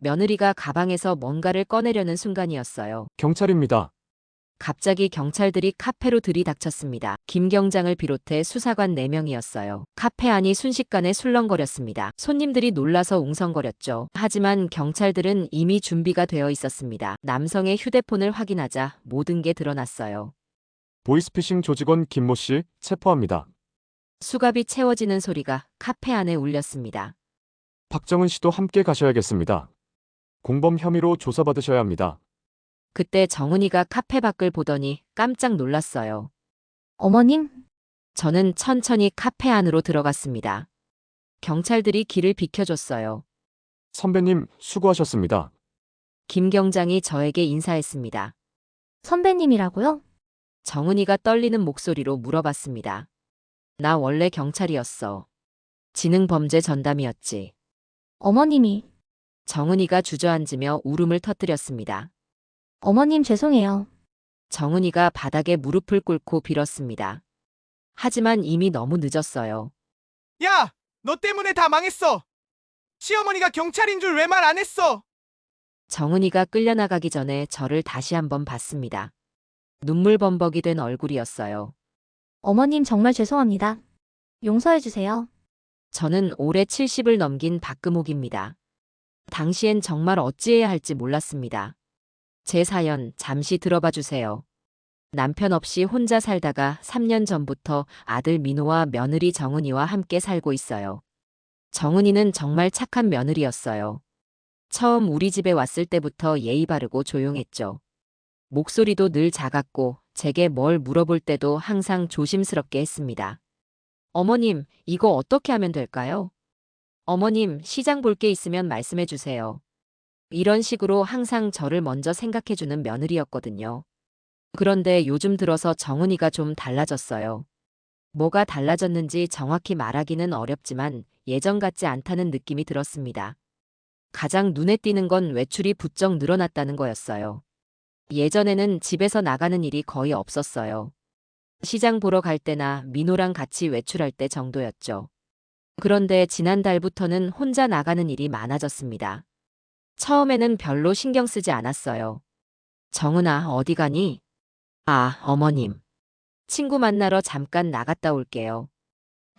며느리가 가방에서 뭔가를 꺼내려는 순간이었어요. 경찰입니다. 갑자기 경찰들이 카페로 들이닥쳤습니다. 김 경장을 비롯해 수사관 4명이었어요. 카페 안이 순식간에 술렁거렸습니다. 손님들이 놀라서 웅성거렸죠. 하지만 경찰들은 이미 준비가 되어 있었습니다. 남성의 휴대폰을 확인하자 모든 게 드러났어요. 보이스피싱 조직원 김모 씨 체포합니다. 수갑이 채워지는 소리가 카페 안에 울렸습니다. 박정은 씨도 함께 가셔야겠습니다. 공범 혐의로 조사받으셔야 합니다. 그때 정은이가 카페 밖을 보더니 깜짝 놀랐어요. 어머님? 저는 천천히 카페 안으로 들어갔습니다. 경찰들이 길을 비켜줬어요. 선배님, 수고하셨습니다. 김 경장이 저에게 인사했습니다. 선배님이라고요? 정은이가 떨리는 목소리로 물어봤습니다. 나 원래 경찰이었어. 지능범죄 전담이었지. 어머님이. 정은이가 주저앉으며 울음을 터뜨렸습니다. 어머님 죄송해요. 정은이가 바닥에 무릎을 꿇고 빌었습니다. 하지만 이미 너무 늦었어요. 야! 너 때문에 다 망했어! 시어머니가 경찰인 줄 왜 말 안 했어? 정은이가 끌려나가기 전에 저를 다시 한번 봤습니다. 눈물범벅이 된 얼굴이었어요. 어머님 정말 죄송합니다. 용서해주세요. 저는 올해 70을 넘긴 박금옥입니다. 당시엔 정말 어찌해야 할지 몰랐습니다. 제 사연 잠시 들어봐 주세요. 남편 없이 혼자 살다가 3년 전부터 아들 민호와 며느리 정은이와 함께 살고 있어요. 정은이는 정말 착한 며느리였어요. 처음 우리 집에 왔을 때부터 예의 바르고 조용했죠. 목소리도 늘 작았고 제게 뭘 물어볼 때도 항상 조심스럽게 했습니다. 어머님, 이거 어떻게 하면 될까요? 어머님, 시장 볼 게 있으면 말씀해 주세요. 이런 식으로 항상 저를 먼저 생각해주는 며느리였거든요. 그런데 요즘 들어서 정은이가 좀 달라졌어요. 뭐가 달라졌는지 정확히 말하기는 어렵지만 예전 같지 않다는 느낌이 들었습니다. 가장 눈에 띄는 건 외출이 부쩍 늘어났다는 거였어요. 예전에는 집에서 나가는 일이 거의 없었어요. 시장 보러 갈 때나 민호랑 같이 외출할 때 정도였죠. 그런데 지난달부터는 혼자 나가는 일이 많아졌습니다. 처음에는 별로 신경 쓰지 않았어요. 정은아, 어디 가니? 아, 어머님. 친구 만나러 잠깐 나갔다 올게요.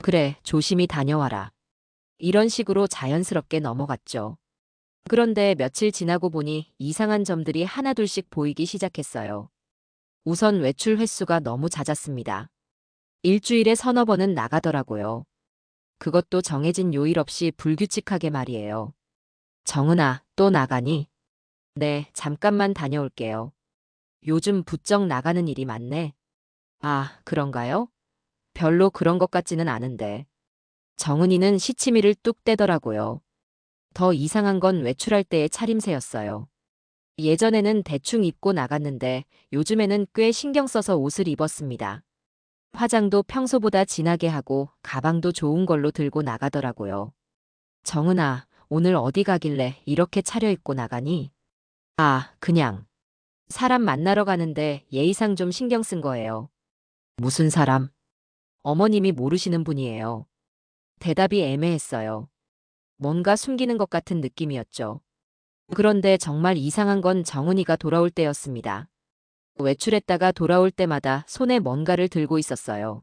그래, 조심히 다녀와라. 이런 식으로 자연스럽게 넘어갔죠. 그런데 며칠 지나고 보니 이상한 점들이 하나둘씩 보이기 시작했어요. 우선 외출 횟수가 너무 잦았습니다. 일주일에 서너 번은 나가더라고요. 그것도 정해진 요일 없이 불규칙하게 말이에요. 정은아, 또 나가니? 네, 잠깐만 다녀올게요. 요즘 부쩍 나가는 일이 많네. 아, 그런가요? 별로 그런 것 같지는 않은데. 정은이는 시치미를 뚝 떼더라고요. 더 이상한 건 외출할 때의 차림새였어요. 예전에는 대충 입고 나갔는데 요즘에는 꽤 신경 써서 옷을 입었습니다. 화장도 평소보다 진하게 하고 가방도 좋은 걸로 들고 나가더라고요. 정은아, 오늘 어디 가길래 이렇게 차려입고 나가니? 아, 그냥. 사람 만나러 가는데 예의상 좀 신경 쓴 거예요. 무슨 사람? 어머님이 모르시는 분이에요. 대답이 애매했어요. 뭔가 숨기는 것 같은 느낌이었죠. 그런데 정말 이상한 건 정은이가 돌아올 때였습니다. 외출했다가 돌아올 때마다 손에 뭔가를 들고 있었어요.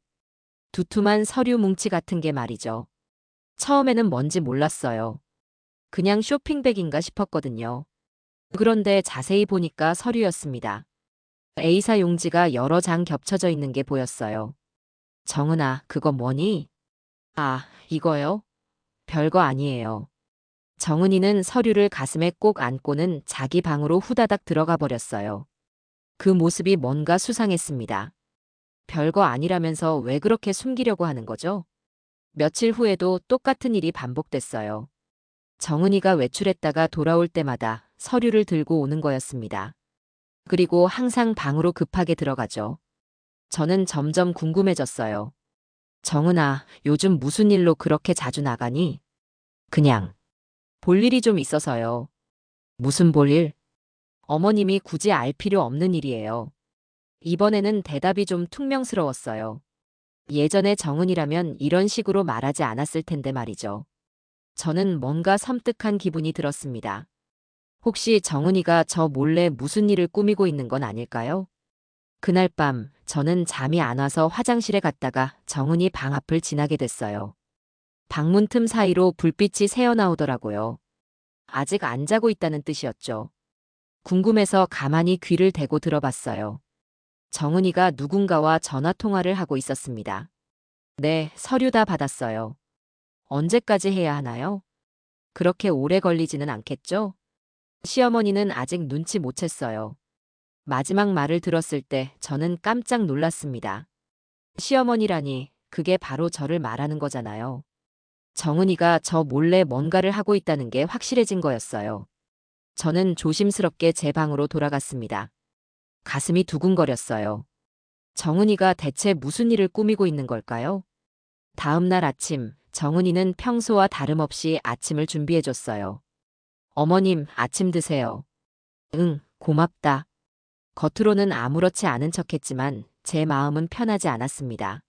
두툼한 서류 뭉치 같은 게 말이죠. 처음에는 뭔지 몰랐어요. 그냥 쇼핑백인가 싶었거든요. 그런데 자세히 보니까 서류였습니다. A사 용지가 여러 장 겹쳐져 있는 게 보였어요. 정은아, 그거 뭐니? 아, 이거요? 별거 아니에요. 정은이는 서류를 가슴에 꼭 안고는 자기 방으로 후다닥 들어가 버렸어요. 그 모습이 뭔가 수상했습니다. 별거 아니라면서 왜 그렇게 숨기려고 하는 거죠? 며칠 후에도 똑같은 일이 반복됐어요. 정은이가 외출했다가 돌아올 때마다 서류를 들고 오는 거였습니다. 그리고 항상 방으로 급하게 들어가죠. 저는 점점 궁금해졌어요. 정은아, 요즘 무슨 일로 그렇게 자주 나가니? 그냥. 볼 일이 좀 있어서요. 무슨 볼 일? 어머님이 굳이 알 필요 없는 일이에요. 이번에는 대답이 좀 퉁명스러웠어요. 예전에 정은이라면 이런 식으로 말하지 않았을 텐데 말이죠. 저는 뭔가 섬뜩한 기분이 들었습니다. 혹시 정은이가 저 몰래 무슨 일을 꾸미고 있는 건 아닐까요? 그날 밤 저는 잠이 안 와서 화장실에 갔다가 정은이 방 앞을 지나게 됐어요. 방문 틈 사이로 불빛이 새어나오더라고요. 아직 안 자고 있다는 뜻이었죠. 궁금해서 가만히 귀를 대고 들어봤어요. 정은이가 누군가와 전화 통화를 하고 있었습니다. 네, 서류 다 받았어요. 언제까지 해야 하나요? 그렇게 오래 걸리지는 않겠죠? 시어머니는 아직 눈치 못 챘어요. 마지막 말을 들었을 때 저는 깜짝 놀랐습니다. 시어머니라니, 그게 바로 저를 말하는 거잖아요. 정은이가 저 몰래 뭔가를 하고 있다는 게 확실해진 거였어요. 저는 조심스럽게 제 방으로 돌아갔습니다. 가슴이 두근거렸어요. 정은이가 대체 무슨 일을 꾸미고 있는 걸까요? 다음 날 아침, 정은이는 평소와 다름없이 아침을 준비해줬어요. 어머님, 아침 드세요. 응, 고맙다. 겉으로는 아무렇지 않은 척했지만 제 마음은 편하지 않았습니다.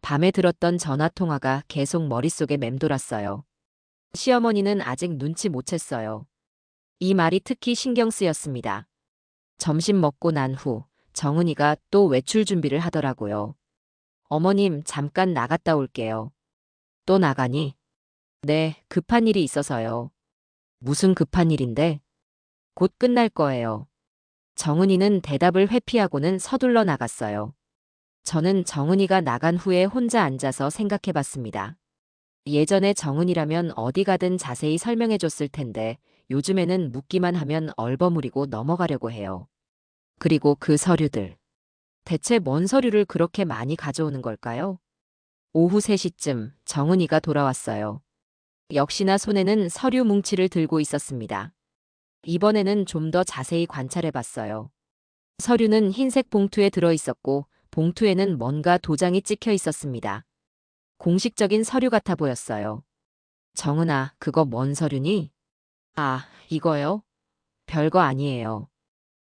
밤에 들었던 전화 통화가 계속 머릿속에 맴돌았어요. 시어머니는 아직 눈치 못 챘어요. 이 말이 특히 신경 쓰였습니다. 점심 먹고 난 후 정은이가 또 외출 준비를 하더라고요. 어머님, 잠깐 나갔다 올게요. 또 나가니? 네, 급한 일이 있어서요. 무슨 급한 일인데? 곧 끝날 거예요. 정은이는 대답을 회피하고는 서둘러 나갔어요. 저는 정은이가 나간 후에 혼자 앉아서 생각해 봤습니다. 예전에 정은이라면 어디 가든 자세히 설명해 줬을 텐데 요즘에는 묻기만 하면 얼버무리고 넘어가려고 해요. 그리고 그 서류들. 대체 뭔 서류를 그렇게 많이 가져오는 걸까요? 오후 3시쯤 정은이가 돌아왔어요. 역시나 손에는 서류 뭉치를 들고 있었습니다. 이번에는 좀 더 자세히 관찰해 봤어요. 서류는 흰색 봉투에 들어 있었고 봉투에는 뭔가 도장이 찍혀 있었습니다. 공식적인 서류 같아 보였어요. 정은아, 그거 뭔 서류니? 아, 이거요? 별거 아니에요.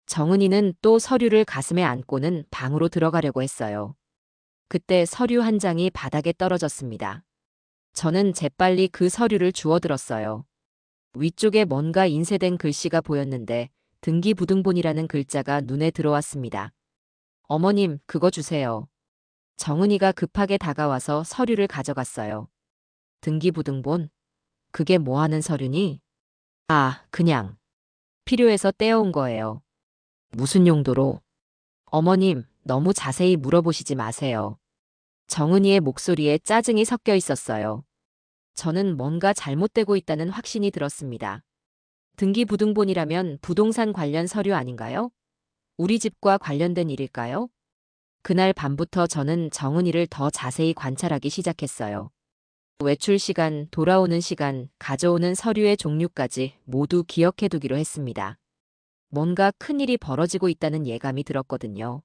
정은이는 또 서류를 가슴에 안고는 방으로 들어가려고 했어요. 그때 서류 한 장이 바닥에 떨어졌습니다. 저는 재빨리 그 서류를 주워들었어요. 위쪽에 뭔가 인쇄된 글씨가 보였는데 등기부등본이라는 글자가 눈에 들어왔습니다. 어머님, 그거 주세요. 정은이가 급하게 다가와서 서류를 가져갔어요. 등기부등본? 그게 뭐 하는 서류니? 아, 그냥. 필요해서 떼어온 거예요. 무슨 용도로? 어머님, 너무 자세히 물어보시지 마세요. 정은이의 목소리에 짜증이 섞여 있었어요. 저는 뭔가 잘못되고 있다는 확신이 들었습니다. 등기부등본이라면 부동산 관련 서류 아닌가요? 우리 집과 관련된 일일까요? 그날 밤부터 저는 정은이를 더 자세히 관찰하기 시작했어요. 외출 시간, 돌아오는 시간, 가져오는 서류의 종류까지 모두 기억해두기로 했습니다. 뭔가 큰일이 벌어지고 있다는 예감이 들었거든요.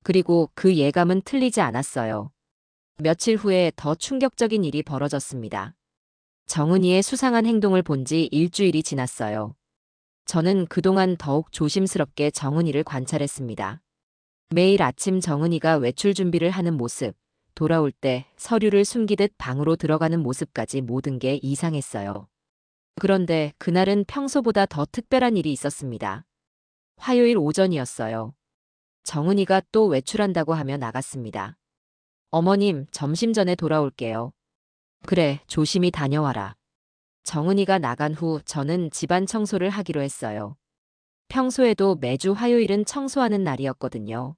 그리고 그 예감은 틀리지 않았어요. 며칠 후에 더 충격적인 일이 벌어졌습니다. 정은이의 수상한 행동을 본 지 일주일이 지났어요. 저는 그동안 더욱 조심스럽게 정은이를 관찰했습니다. 매일 아침 정은이가 외출 준비를 하는 모습, 돌아올 때 서류를 숨기듯 방으로 들어가는 모습까지 모든 게 이상했어요. 그런데 그날은 평소보다 더 특별한 일이 있었습니다. 화요일 오전이었어요. 정은이가 또 외출한다고 하며 나갔습니다. 어머님, 점심 전에 돌아올게요. 그래, 조심히 다녀와라. 정은이가 나간 후 저는 집안 청소를 하기로 했어요. 평소에도 매주 화요일은 청소하는 날이었거든요.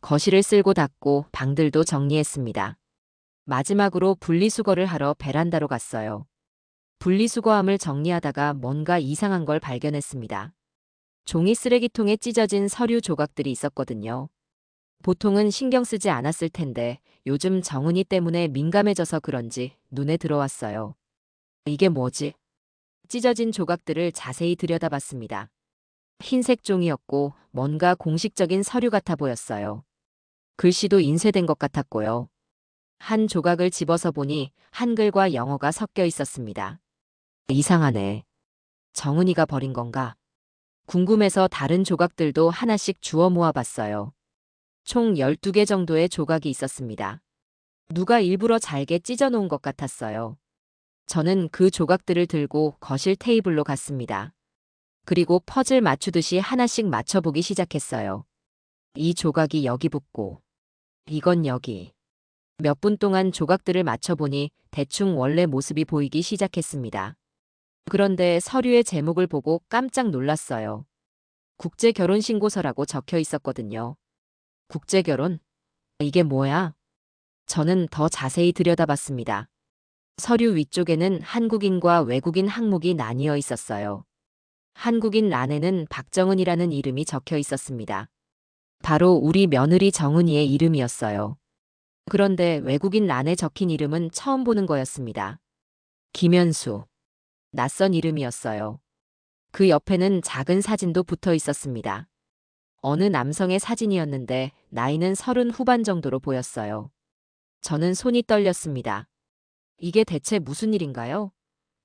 거실을 쓸고 닦고 방들도 정리했습니다. 마지막으로 분리수거를 하러 베란다로 갔어요. 분리수거함을 정리하다가 뭔가 이상한 걸 발견했습니다. 종이 쓰레기통에 찢어진 서류 조각들이 있었거든요. 보통은 신경 쓰지 않았을 텐데 요즘 정은이 때문에 민감해져서 그런지 눈에 들어왔어요. 이게 뭐지? 찢어진 조각들을 자세히 들여다봤습니다. 흰색 종이였고 뭔가 공식적인 서류 같아 보였어요. 글씨도 인쇄된 것 같았고요. 한 조각을 집어서 보니 한글과 영어가 섞여 있었습니다. 이상하네. 정은이가 버린 건가? 궁금해서 다른 조각들도 하나씩 주워 모아봤어요. 총 12개 정도의 조각이 있었습니다. 누가 일부러 잘게 찢어놓은 것 같았어요. 저는 그 조각들을 들고 거실 테이블로 갔습니다. 그리고 퍼즐 맞추듯이 하나씩 맞춰보기 시작했어요. 이 조각이 여기 붙고, 이건 여기. 몇 분 동안 조각들을 맞춰보니 대충 원래 모습이 보이기 시작했습니다. 그런데 서류의 제목을 보고 깜짝 놀랐어요. 국제결혼신고서라고 적혀 있었거든요. 국제결혼? 이게 뭐야? 저는 더 자세히 들여다봤습니다. 서류 위쪽에는 한국인과 외국인 항목이 나뉘어 있었어요. 한국인 란에는 박정은이라는 이름이 적혀 있었습니다. 바로 우리 며느리 정은이의 이름이었어요. 그런데 외국인 란에 적힌 이름은 처음 보는 거였습니다. 김현수. 낯선 이름이었어요. 그 옆에는 작은 사진도 붙어 있었습니다. 어느 남성의 사진이었는데 나이는 30 후반 정도로 보였어요. 저는 손이 떨렸습니다. 이게 대체 무슨 일인가요?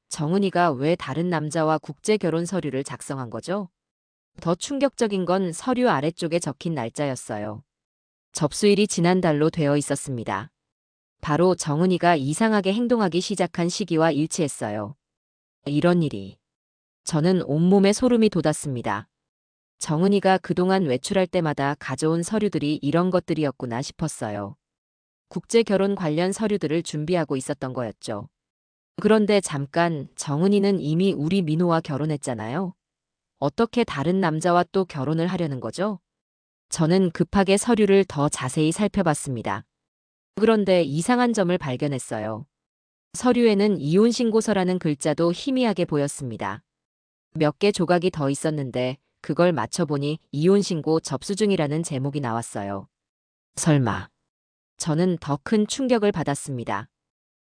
정은이가 왜 다른 남자와 국제 결혼 서류를 작성한 거죠? 더 충격적인 건 서류 아래쪽에 적힌 날짜였어요. 접수일이 지난달로 되어 있었습니다. 바로 정은이가 이상하게 행동하기 시작한 시기와 일치했어요. 이런 일이. 저는 온몸에 소름이 돋았습니다. 정은이가 그동안 외출할 때마다 가져온 서류들이 이런 것들이었구나 싶었어요. 국제 결혼 관련 서류들을 준비하고 있었던 거였죠. 그런데 잠깐, 정은이는 이미 우리 민호와 결혼했잖아요. 어떻게 다른 남자와 또 결혼을 하려는 거죠? 저는 급하게 서류를 더 자세히 살펴봤습니다. 그런데 이상한 점을 발견했어요. 서류에는 이혼 신고서라는 글자도 희미하게 보였습니다. 몇 개 조각이 더 있었는데 그걸 맞춰보니 이혼 신고 접수 중이라는 제목이 나왔어요. 설마. 저는 더 큰 충격을 받았습니다.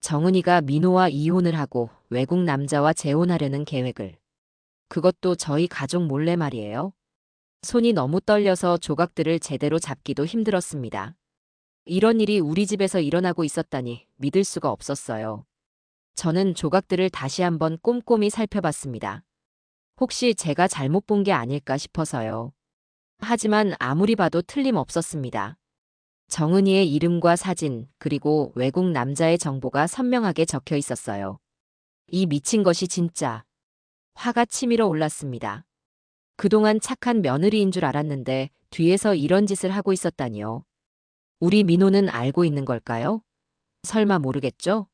정은이가 민호와 이혼을 하고 외국 남자와 재혼하려는 계획을. 그것도 저희 가족 몰래 말이에요. 손이 너무 떨려서 조각들을 제대로 잡기도 힘들었습니다. 이런 일이 우리 집에서 일어나고 있었다니 믿을 수가 없었어요. 저는 조각들을 다시 한번 꼼꼼히 살펴봤습니다. 혹시 제가 잘못 본 게 아닐까 싶어서요. 하지만 아무리 봐도 틀림없었습니다. 정은이의 이름과 사진, 그리고 외국 남자의 정보가 선명하게 적혀 있었어요. 이 미친 것이 진짜. 화가 치밀어 올랐습니다. 그동안 착한 며느리인 줄 알았는데 뒤에서 이런 짓을 하고 있었다니요. 우리 민호는 알고 있는 걸까요? 설마 모르겠죠?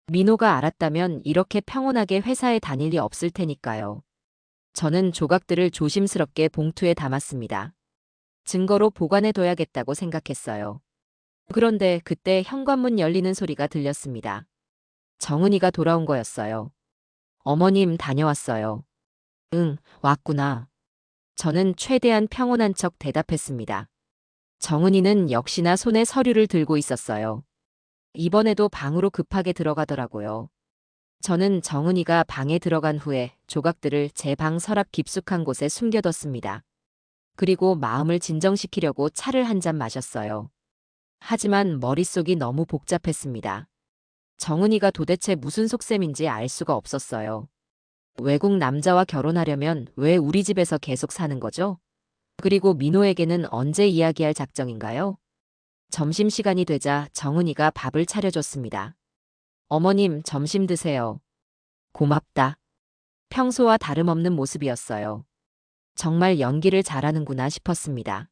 민호가 알았다면 이렇게 평온하게 회사에 다닐 리 없을 테니까요. 저는 조각들을 조심스럽게 봉투에 담았습니다. 증거로 보관해둬야겠다고 생각했어요. 그런데 그때 현관문 열리는 소리가 들렸습니다. 정은이가 돌아온 거였어요. 어머님 다녀왔어요. 응, 왔구나. 저는 최대한 평온한 척 대답했습니다. 정은이는 역시나 손에 서류를 들고 있었어요. 이번에도 방으로 급하게 들어가더라고요. 저는 정은이가 방에 들어간 후에 조각들을 제 방 서랍 깊숙한 곳에 숨겨뒀습니다. 그리고 마음을 진정시키려고 차를 한 잔 마셨어요. 하지만 머릿속이 너무 복잡했습니다. 정은이가 도대체 무슨 속셈인지 알 수가 없었어요. 외국 남자와 결혼하려면 왜 우리 집에서 계속 사는 거죠? 그리고 민호에게는 언제 이야기할 작정인가요? 점심시간이 되자 정은이가 밥을 차려줬습니다. 어머님, 점심 드세요. 고맙다. 평소와 다름없는 모습이었어요. 정말 연기를 잘하는구나 싶었습니다.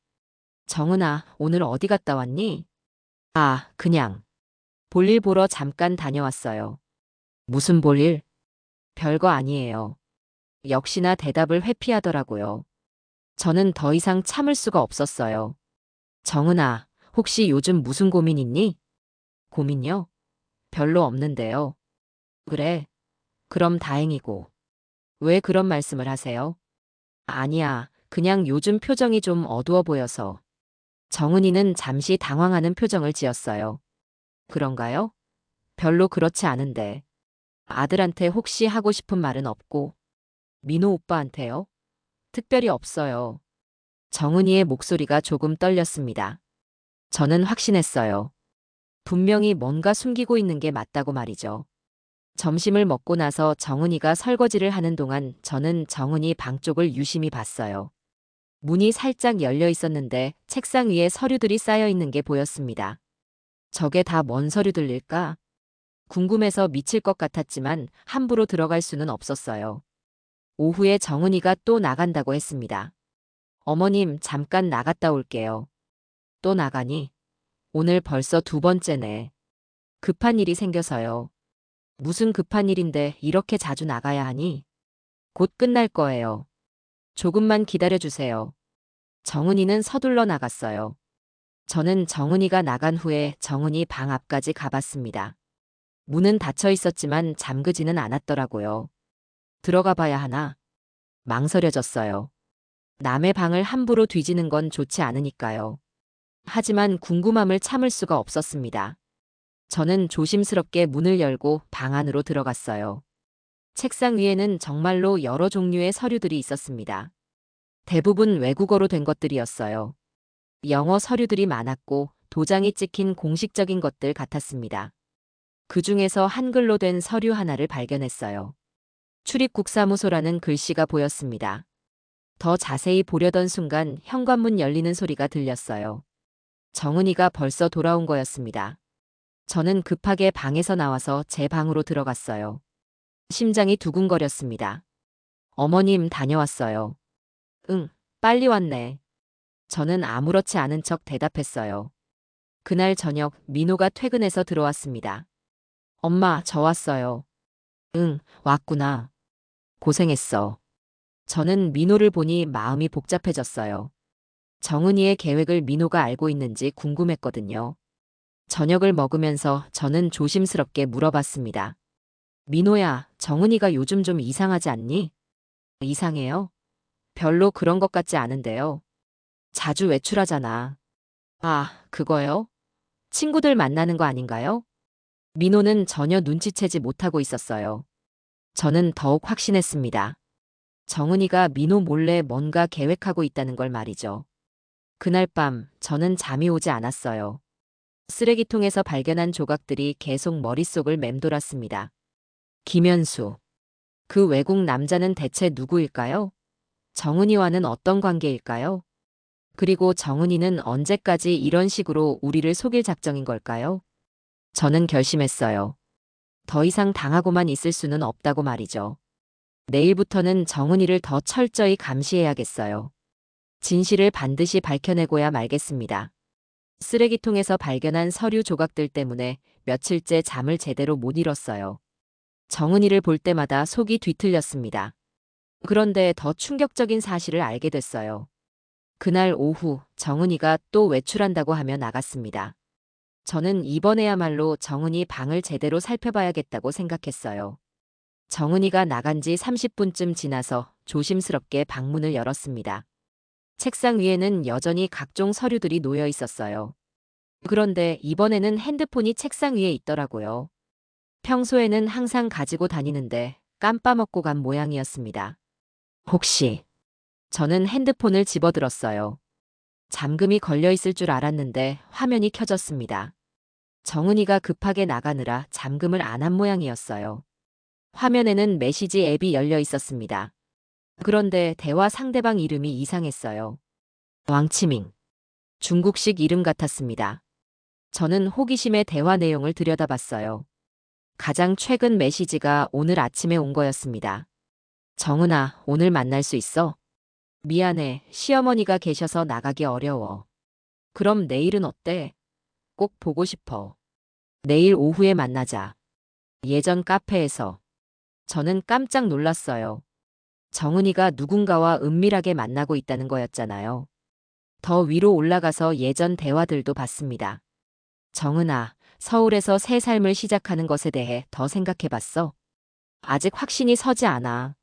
정은아, 오늘 어디 갔다 왔니? 아, 그냥. 볼일 보러 잠깐 다녀왔어요. 무슨 볼일? 별거 아니에요. 역시나 대답을 회피하더라고요. 저는 더 이상 참을 수가 없었어요. 정은아, 혹시 요즘 무슨 고민 있니? 고민요? 별로 없는데요. 그래? 그럼 다행이고. 왜 그런 말씀을 하세요? 아니야, 그냥 요즘 표정이 좀 어두워 보여서. 정은이는 잠시 당황하는 표정을 지었어요. 그런가요? 별로 그렇지 않은데. 아들한테 혹시 하고 싶은 말은 없고. 민호 오빠한테요? 특별히 없어요. 정은이의 목소리가 조금 떨렸습니다. 저는 확신했어요. 분명히 뭔가 숨기고 있는 게 맞다고 말이죠. 점심을 먹고 나서 정은이가 설거지를 하는 동안 저는 정은이 방 쪽을 유심히 봤어요. 문이 살짝 열려 있었는데 책상 위에 서류들이 쌓여 있는 게 보였습니다. 저게 다 뭔 서류들일까? 궁금해서 미칠 것 같았지만 함부로 들어갈 수는 없었어요. 오후에 정은이가 또 나간다고 했습니다. 어머님, 잠깐 나갔다 올게요. 또 나가니? 오늘 벌써 두 번째네. 급한 일이 생겨서요. 무슨 급한 일인데 이렇게 자주 나가야 하니? 곧 끝날 거예요. 조금만 기다려주세요. 정은이는 서둘러 나갔어요. 저는 정은이가 나간 후에 정은이 방 앞까지 가봤습니다. 문은 닫혀 있었지만 잠그지는 않았더라고요. 들어가 봐야 하나? 망설여졌어요. 남의 방을 함부로 뒤지는 건 좋지 않으니까요. 하지만 궁금함을 참을 수가 없었습니다. 저는 조심스럽게 문을 열고 방 안으로 들어갔어요. 책상 위에는 정말로 여러 종류의 서류들이 있었습니다. 대부분 외국어로 된 것들이었어요. 영어 서류들이 많았고 도장이 찍힌 공식적인 것들 같았습니다. 그 중에서 한글로 된 서류 하나를 발견했어요. 출입국사무소라는 글씨가 보였습니다. 더 자세히 보려던 순간 현관문 열리는 소리가 들렸어요. 정은이가 벌써 돌아온 거였습니다. 저는 급하게 방에서 나와서 제 방으로 들어갔어요. 심장이 두근거렸습니다. 어머님, 다녀왔어요. 응, 빨리 왔네. 저는 아무렇지 않은 척 대답했어요. 그날 저녁 민호가 퇴근해서 들어왔습니다. 엄마, 저 왔어요. 응, 왔구나. 고생했어. 저는 민호를 보니 마음이 복잡해졌어요. 정은이의 계획을 민호가 알고 있는지 궁금했거든요. 저녁을 먹으면서 저는 조심스럽게 물어봤습니다. 민호야, 정은이가 요즘 좀 이상하지 않니? 이상해요? 별로 그런 것 같지 않은데요. 자주 외출하잖아. 아, 그거요? 친구들 만나는 거 아닌가요? 민호는 전혀 눈치채지 못하고 있었어요. 저는 더욱 확신했습니다. 정은이가 민호 몰래 뭔가 계획하고 있다는 걸 말이죠. 그날 밤 저는 잠이 오지 않았어요. 쓰레기통에서 발견한 조각들이 계속 머릿속을 맴돌았습니다. 김현수. 그 외국 남자는 대체 누구일까요? 정은이와는 어떤 관계일까요? 그리고 정은이는 언제까지 이런 식으로 우리를 속일 작정인 걸까요? 저는 결심했어요. 더 이상 당하고만 있을 수는 없다고 말이죠. 내일부터는 정은이를 더 철저히 감시해야겠어요. 진실을 반드시 밝혀내고야 말겠습니다. 쓰레기통에서 발견한 서류 조각들 때문에 며칠째 잠을 제대로 못 이뤘어요. 정은이를 볼 때마다 속이 뒤틀렸습니다. 그런데 더 충격적인 사실을 알게 됐어요. 그날 오후 정은이가 또 외출한다고 하며 나갔습니다. 저는 이번에야말로 정은이 방을 제대로 살펴봐야겠다고 생각했어요. 정은이가 나간 지 30분쯤 지나서 조심스럽게 방문을 열었습니다. 책상 위에는 여전히 각종 서류들이 놓여 있었어요. 그런데 이번에는 핸드폰이 책상 위에 있더라고요. 평소에는 항상 가지고 다니는데 깜빠먹고 간 모양이었습니다. 혹시... 저는 핸드폰을 집어들었어요. 잠금이 걸려 있을 줄 알았는데 화면이 켜졌습니다. 정은이가 급하게 나가느라 잠금을 안 한 모양이었어요. 화면에는 메시지 앱이 열려 있었습니다. 그런데 대화 상대방 이름이 이상했어요. 왕치밍. 중국식 이름 같았습니다. 저는 호기심에 대화 내용을 들여다봤어요. 가장 최근 메시지가 오늘 아침에 온 거였습니다. 정은아, 오늘 만날 수 있어? 미안해, 시어머니가 계셔서 나가기 어려워. 그럼 내일은 어때? 꼭 보고 싶어. 내일 오후에 만나자. 예전 카페에서. 저는 깜짝 놀랐어요. 정은이가 누군가와 은밀하게 만나고 있다는 거였잖아요. 더 위로 올라가서 예전 대화들도 봤습니다. 정은아, 서울에서 새 삶을 시작하는 것에 대해 더 생각해봤어? 아직 확신이 서지 않아.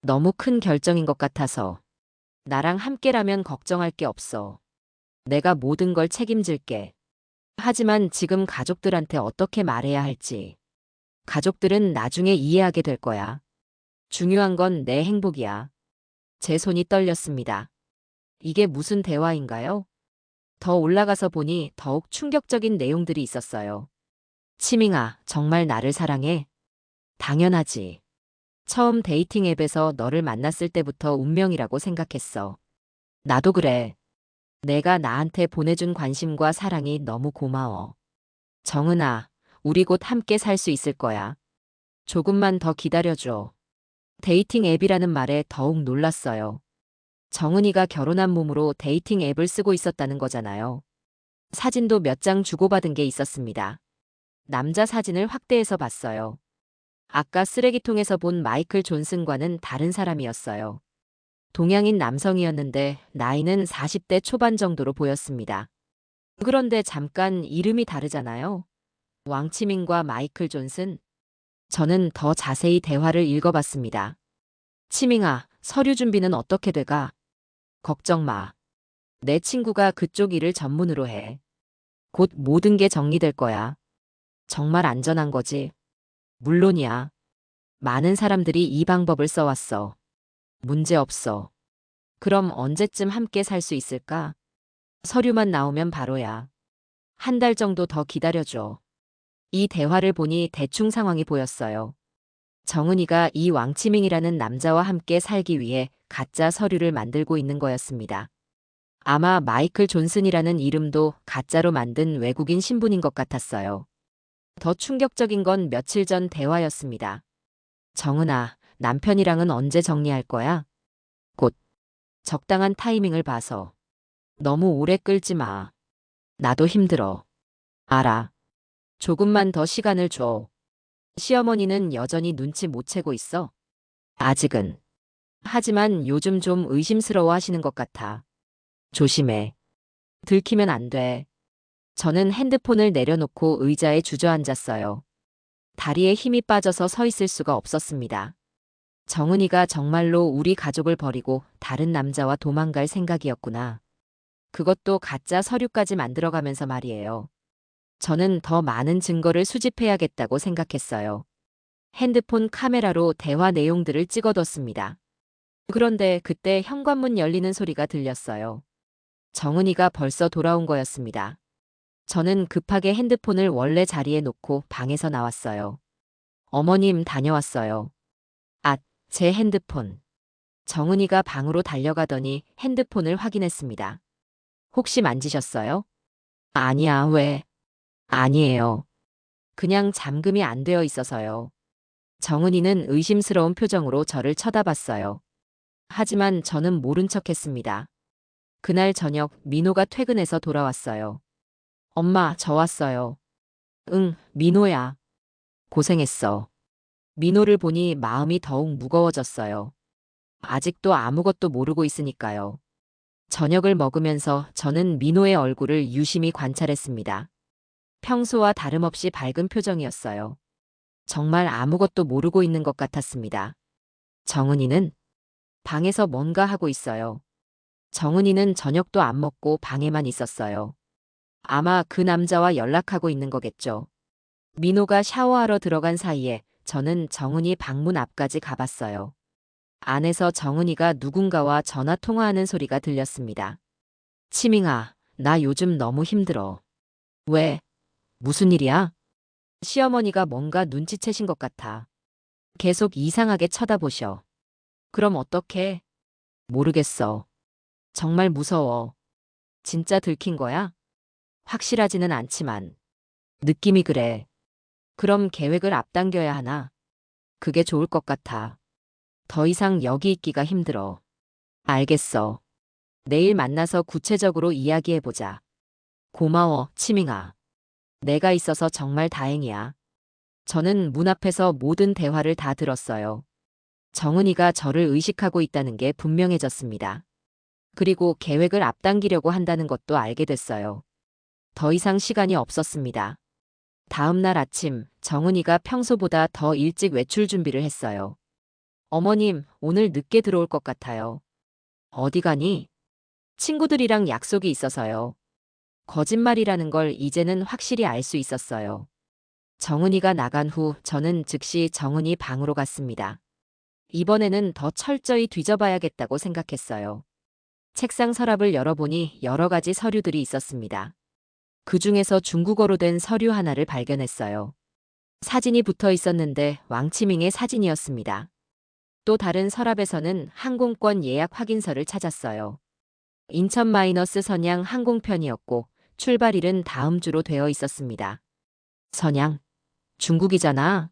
너무 큰 결정인 것 같아서. 나랑 함께라면 걱정할 게 없어. 내가 모든 걸 책임질게. 하지만 지금 가족들한테 어떻게 말해야 할지. 가족들은 나중에 이해하게 될 거야. 중요한 건 내 행복이야. 제 손이 떨렸습니다. 이게 무슨 대화인가요? 더 올라가서 보니 더욱 충격적인 내용들이 있었어요. 치밍아, 정말 나를 사랑해? 당연하지. 처음 데이팅 앱에서 너를 만났을 때부터 운명이라고 생각했어. 나도 그래. 내가 나한테 보내준 관심과 사랑이 너무 고마워. 정은아, 우리 곧 함께 살 수 있을 거야. 조금만 더 기다려줘. 데이팅 앱이라는 말에 더욱 놀랐어요. 정은이가 결혼한 몸으로 데이팅 앱을 쓰고 있었다는 거잖아요. 사진도 몇 장 주고받은 게 있었습니다. 남자 사진을 확대해서 봤어요. 아까 쓰레기통에서 본 마이클 존슨과는 다른 사람이었어요. 동양인 남성이었는데 나이는 40대 초반 정도로 보였습니다. 그런데 잠깐 이름이 다르잖아요. 왕치민과 마이클 존슨. 저는 더 자세히 대화를 읽어봤습니다. 치밍아, 서류 준비는 어떻게 돼가? 걱정 마. 내 친구가 그쪽 일을 전문으로 해. 곧 모든 게 정리될 거야. 정말 안전한 거지? 물론이야. 많은 사람들이 이 방법을 써왔어. 문제 없어. 그럼 언제쯤 함께 살 수 있을까? 서류만 나오면 바로야. 한 달 정도 더 기다려줘. 이 대화를 보니 대충 상황이 보였어요. 정은이가 이 왕치밍이라는 남자와 함께 살기 위해 가짜 서류를 만들고 있는 거였습니다. 아마 마이클 존슨이라는 이름도 가짜로 만든 외국인 신분인 것 같았어요. 더 충격적인 건 며칠 전 대화였습니다. 정은아, 남편이랑은 언제 정리할 거야? 곧. 적당한 타이밍을 봐서. 너무 오래 끌지 마. 나도 힘들어. 알아. 조금만 더 시간을 줘. 시어머니는 여전히 눈치 못 채고 있어. 아직은. 하지만 요즘 좀 의심스러워 하시는 것 같아. 조심해. 들키면 안 돼. 저는 핸드폰을 내려놓고 의자에 주저앉았어요. 다리에 힘이 빠져서 서 있을 수가 없었습니다. 정은이가 정말로 우리 가족을 버리고 다른 남자와 도망갈 생각이었구나. 그것도 가짜 서류까지 만들어가면서 말이에요. 저는 더 많은 증거를 수집해야겠다고 생각했어요. 핸드폰 카메라로 대화 내용들을 찍어뒀습니다. 그런데 그때 현관문 열리는 소리가 들렸어요. 정은이가 벌써 돌아온 거였습니다. 저는 급하게 핸드폰을 원래 자리에 놓고 방에서 나왔어요. 어머님 다녀왔어요. 아, 제 핸드폰. 정은이가 방으로 달려가더니 핸드폰을 확인했습니다. 혹시 만지셨어요? 아니야, 왜? 아니에요. 그냥 잠금이 안 되어 있어서요. 정은이는 의심스러운 표정으로 저를 쳐다봤어요. 하지만 저는 모른 척했습니다. 그날 저녁 민호가 퇴근해서 돌아왔어요. 엄마, 저 왔어요. 응, 민호야. 고생했어. 민호를 보니 마음이 더욱 무거워졌어요. 아직도 아무것도 모르고 있으니까요. 저녁을 먹으면서 저는 민호의 얼굴을 유심히 관찰했습니다. 평소와 다름없이 밝은 표정이었어요. 정말 아무것도 모르고 있는 것 같았습니다. 정은이는 방에서 뭔가 하고 있어요. 정은이는 저녁도 안 먹고 방에만 있었어요. 아마 그 남자와 연락하고 있는 거겠죠. 민호가 샤워하러 들어간 사이에 저는 정은이 방문 앞까지 가봤어요. 안에서 정은이가 누군가와 전화 통화하는 소리가 들렸습니다. 치밍아, 나 요즘 너무 힘들어. 왜? 무슨 일이야? 시어머니가 뭔가 눈치채신 것 같아. 계속 이상하게 쳐다보셔. 그럼 어떡해? 모르겠어. 정말 무서워. 진짜 들킨 거야? 확실하지는 않지만. 느낌이 그래. 그럼 계획을 앞당겨야 하나? 그게 좋을 것 같아. 더 이상 여기 있기가 힘들어. 알겠어. 내일 만나서 구체적으로 이야기해보자. 고마워, 치밍아. 내가 있어서 정말 다행이야. 저는 문 앞에서 모든 대화를 다 들었어요. 정은이가 저를 의식하고 있다는 게 분명해졌습니다. 그리고 계획을 앞당기려고 한다는 것도 알게 됐어요. 더 이상 시간이 없었습니다. 다음 날 아침, 정은이가 평소보다 더 일찍 외출 준비를 했어요. 어머님, 오늘 늦게 들어올 것 같아요. 어디 가니? 친구들이랑 약속이 있어서요. 거짓말이라는 걸 이제는 확실히 알 수 있었어요. 정은이가 나간 후 저는 즉시 정은이 방으로 갔습니다. 이번에는 더 철저히 뒤져봐야겠다고 생각했어요. 책상 서랍을 열어보니 여러 가지 서류들이 있었습니다. 그 중에서 중국어로 된 서류 하나를 발견했어요. 사진이 붙어 있었는데 왕치밍의 사진이었습니다. 또 다른 서랍에서는 항공권 예약 확인서를 찾았어요. 인천-선양 항공편이었고 출발일은 다음 주로 되어 있었습니다. 선양, 중국이잖아.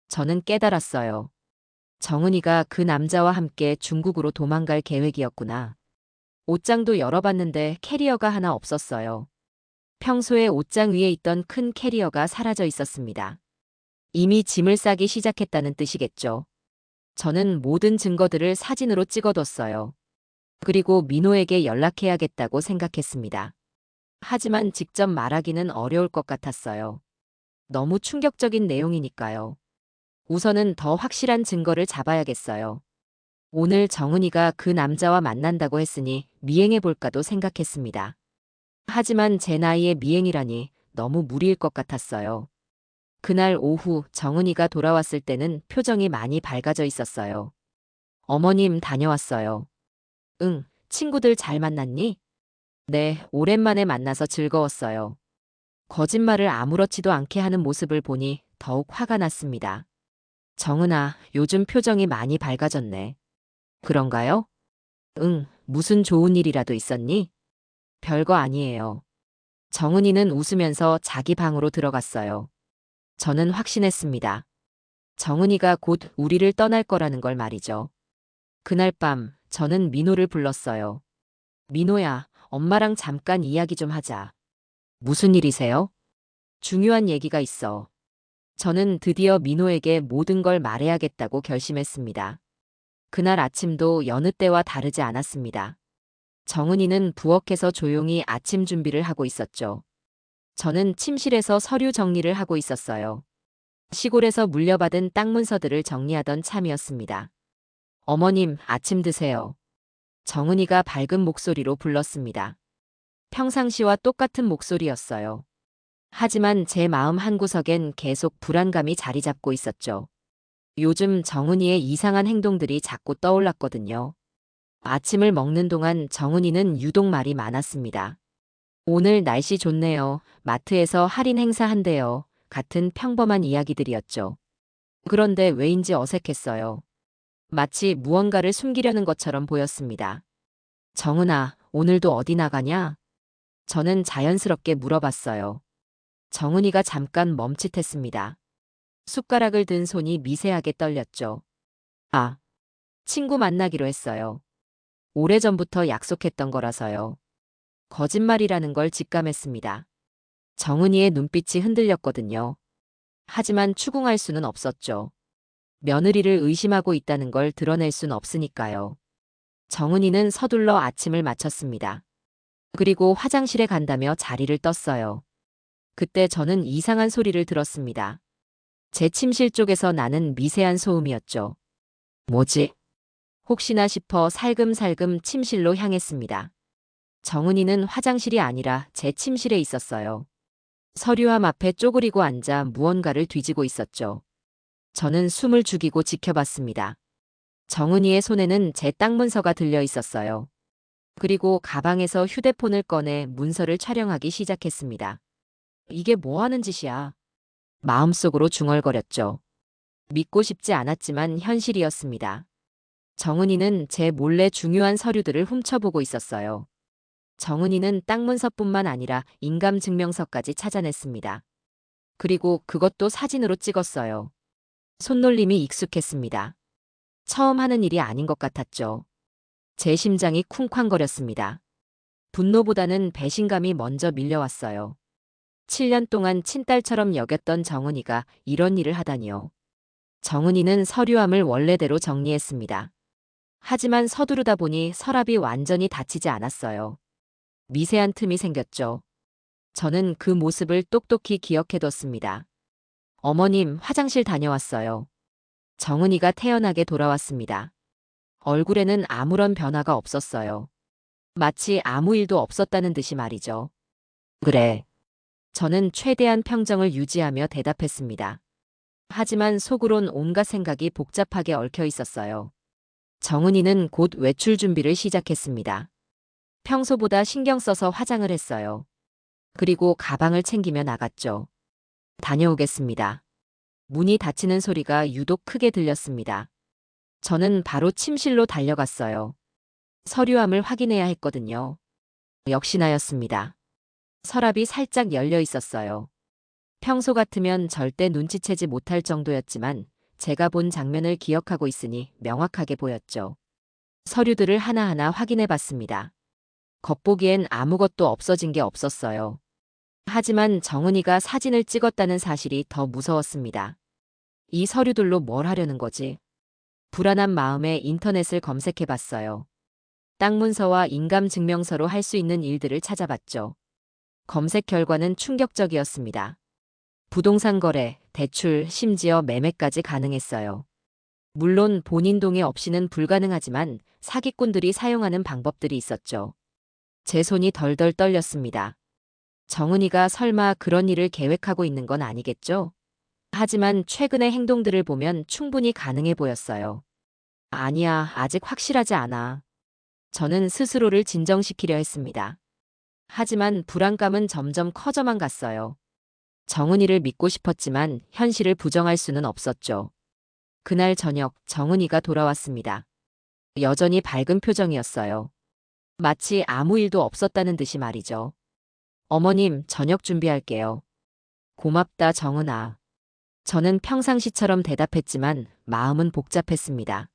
저는 깨달았어요. 정은이가 그 남자와 함께 중국으로 도망갈 계획이었구나. 옷장도 열어봤는데 캐리어가 하나 없었어요. 평소에 옷장 위에 있던 큰 캐리어가 사라져 있었습니다. 이미 짐을 싸기 시작했다는 뜻이겠죠. 저는 모든 증거들을 사진으로 찍어뒀어요. 그리고 민호에게 연락해야겠다고 생각했습니다. 하지만 직접 말하기는 어려울 것 같았어요. 너무 충격적인 내용이니까요. 우선은 더 확실한 증거를 잡아야겠어요. 오늘 정은이가 그 남자와 만난다고 했으니 미행해볼까도 생각했습니다. 하지만 제 나이에 미행이라니 너무 무리일 것 같았어요. 그날 오후 정은이가 돌아왔을 때는 표정이 많이 밝아져 있었어요. 어머님 다녀왔어요. 응, 친구들 잘 만났니? 네, 오랜만에 만나서 즐거웠어요. 거짓말을 아무렇지도 않게 하는 모습을 보니 더욱 화가 났습니다. 정은아, 요즘 표정이 많이 밝아졌네. 그런가요? 응, 무슨 좋은 일이라도 있었니? 별거 아니에요. 정은이는 웃으면서 자기 방으로 들어갔어요. 저는 확신했습니다. 정은이가 곧 우리를 떠날 거라는 걸 말이죠. 그날 밤 저는 민호를 불렀어요. 민호야, 엄마랑 잠깐 이야기 좀 하자. 무슨 일이세요? 중요한 얘기가 있어. 저는 드디어 민호에게 모든 걸 말해야겠다고 결심했습니다. 그날 아침도 여느 때와 다르지 않았습니다. 정은이는 부엌에서 조용히 아침 준비를 하고 있었죠. 저는 침실에서 서류 정리를 하고 있었어요. 시골에서 물려받은 땅 문서들을 정리하던 참이었습니다. 어머님, 아침 드세요. 정은이가 밝은 목소리로 불렀습니다. 평상시와 똑같은 목소리였어요. 하지만 제 마음 한구석엔 계속 불안감이 자리 잡고 있었죠. 요즘 정은이의 이상한 행동들이 자꾸 떠올랐거든요. 아침을 먹는 동안 정은이는 유독 말이 많았습니다. 오늘 날씨 좋네요. 마트에서 할인 행사한대요. 같은 평범한 이야기들이었죠. 그런데 왜인지 어색했어요. 마치 무언가를 숨기려는 것처럼 보였습니다. 정은아, 오늘도 어디 나가냐? 저는 자연스럽게 물어봤어요. 정은이가 잠깐 멈칫했습니다. 숟가락을 든 손이 미세하게 떨렸죠. 아, 친구 만나기로 했어요. 오래전부터 약속했던 거라서요. 거짓말이라는 걸 직감했습니다. 정은이의 눈빛이 흔들렸거든요. 하지만 추궁할 수는 없었죠. 며느리를 의심하고 있다는 걸 드러낼 순 없으니까요. 정은이는 서둘러 아침을 마쳤습니다. 그리고 화장실에 간다며 자리를 떴어요. 그때 저는 이상한 소리를 들었습니다. 제 침실 쪽에서 나는 미세한 소음이었죠. 뭐지? 혹시나 싶어 살금살금 침실로 향했습니다. 정은이는 화장실이 아니라 제 침실에 있었어요. 서류함 앞에 쪼그리고 앉아 무언가를 뒤지고 있었죠. 저는 숨을 죽이고 지켜봤습니다. 정은이의 손에는 제 땅 문서가 들려 있었어요. 그리고 가방에서 휴대폰을 꺼내 문서를 촬영하기 시작했습니다. 이게 뭐 하는 짓이야? 마음속으로 중얼거렸죠. 믿고 싶지 않았지만 현실이었습니다. 정은이는 제 몰래 중요한 서류들을 훔쳐보고 있었어요. 정은이는 땅 문서뿐만 아니라 인감증명서까지 찾아냈습니다. 그리고 그것도 사진으로 찍었어요. 손놀림이 익숙했습니다. 처음 하는 일이 아닌 것 같았죠. 제 심장이 쿵쾅거렸습니다. 분노보다는 배신감이 먼저 밀려왔어요. 7년 동안 친딸처럼 여겼던 정은이가 이런 일을 하다니요. 정은이는 서류함을 원래대로 정리했습니다. 하지만 서두르다 보니 서랍이 완전히 닫히지 않았어요. 미세한 틈이 생겼죠. 저는 그 모습을 똑똑히 기억해뒀습니다. 어머님, 화장실 다녀왔어요. 정은이가 태연하게 돌아왔습니다. 얼굴에는 아무런 변화가 없었어요. 마치 아무 일도 없었다는 듯이 말이죠. 그래. 저는 최대한 평정을 유지하며 대답했습니다. 하지만 속으론 온갖 생각이 복잡하게 얽혀 있었어요. 정은이는 곧 외출 준비를 시작했습니다. 평소보다 신경 써서 화장을 했어요. 그리고 가방을 챙기며 나갔죠. 다녀오겠습니다. 문이 닫히는 소리가 유독 크게 들렸습니다. 저는 바로 침실로 달려갔어요. 서류함을 확인해야 했거든요. 역시나였습니다. 서랍이 살짝 열려 있었어요. 평소 같으면 절대 눈치채지 못할 정도였지만 제가 본 장면을 기억하고 있으니 명확하게 보였죠. 서류들을 하나하나 확인해 봤습니다. 겉보기엔 아무것도 없어진 게 없었어요. 하지만 정은이가 사진을 찍었다는 사실이 더 무서웠습니다. 이 서류들로 뭘 하려는 거지? 불안한 마음에 인터넷을 검색해 봤어요. 땅 문서와 인감 증명서로 할 수 있는 일들을 찾아봤죠. 검색 결과는 충격적이었습니다. 부동산 거래, 대출, 심지어 매매까지 가능했어요. 물론 본인 동의 없이는 불가능하지만 사기꾼들이 사용하는 방법들이 있었죠. 제 손이 덜덜 떨렸습니다. 정은이가 설마 그런 일을 계획하고 있는 건 아니겠죠? 하지만 최근의 행동들을 보면 충분히 가능해 보였어요. 아니야, 아직 확실하지 않아. 저는 스스로를 진정시키려 했습니다. 하지만 불안감은 점점 커져만 갔어요. 정은이를 믿고 싶었지만 현실을 부정할 수는 없었죠. 그날 저녁 정은이가 돌아왔습니다. 여전히 밝은 표정이었어요. 마치 아무 일도 없었다는 듯이 말이죠. 어머님, 저녁 준비할게요. 고맙다, 정은아. 저는 평상시처럼 대답했지만 마음은 복잡했습니다.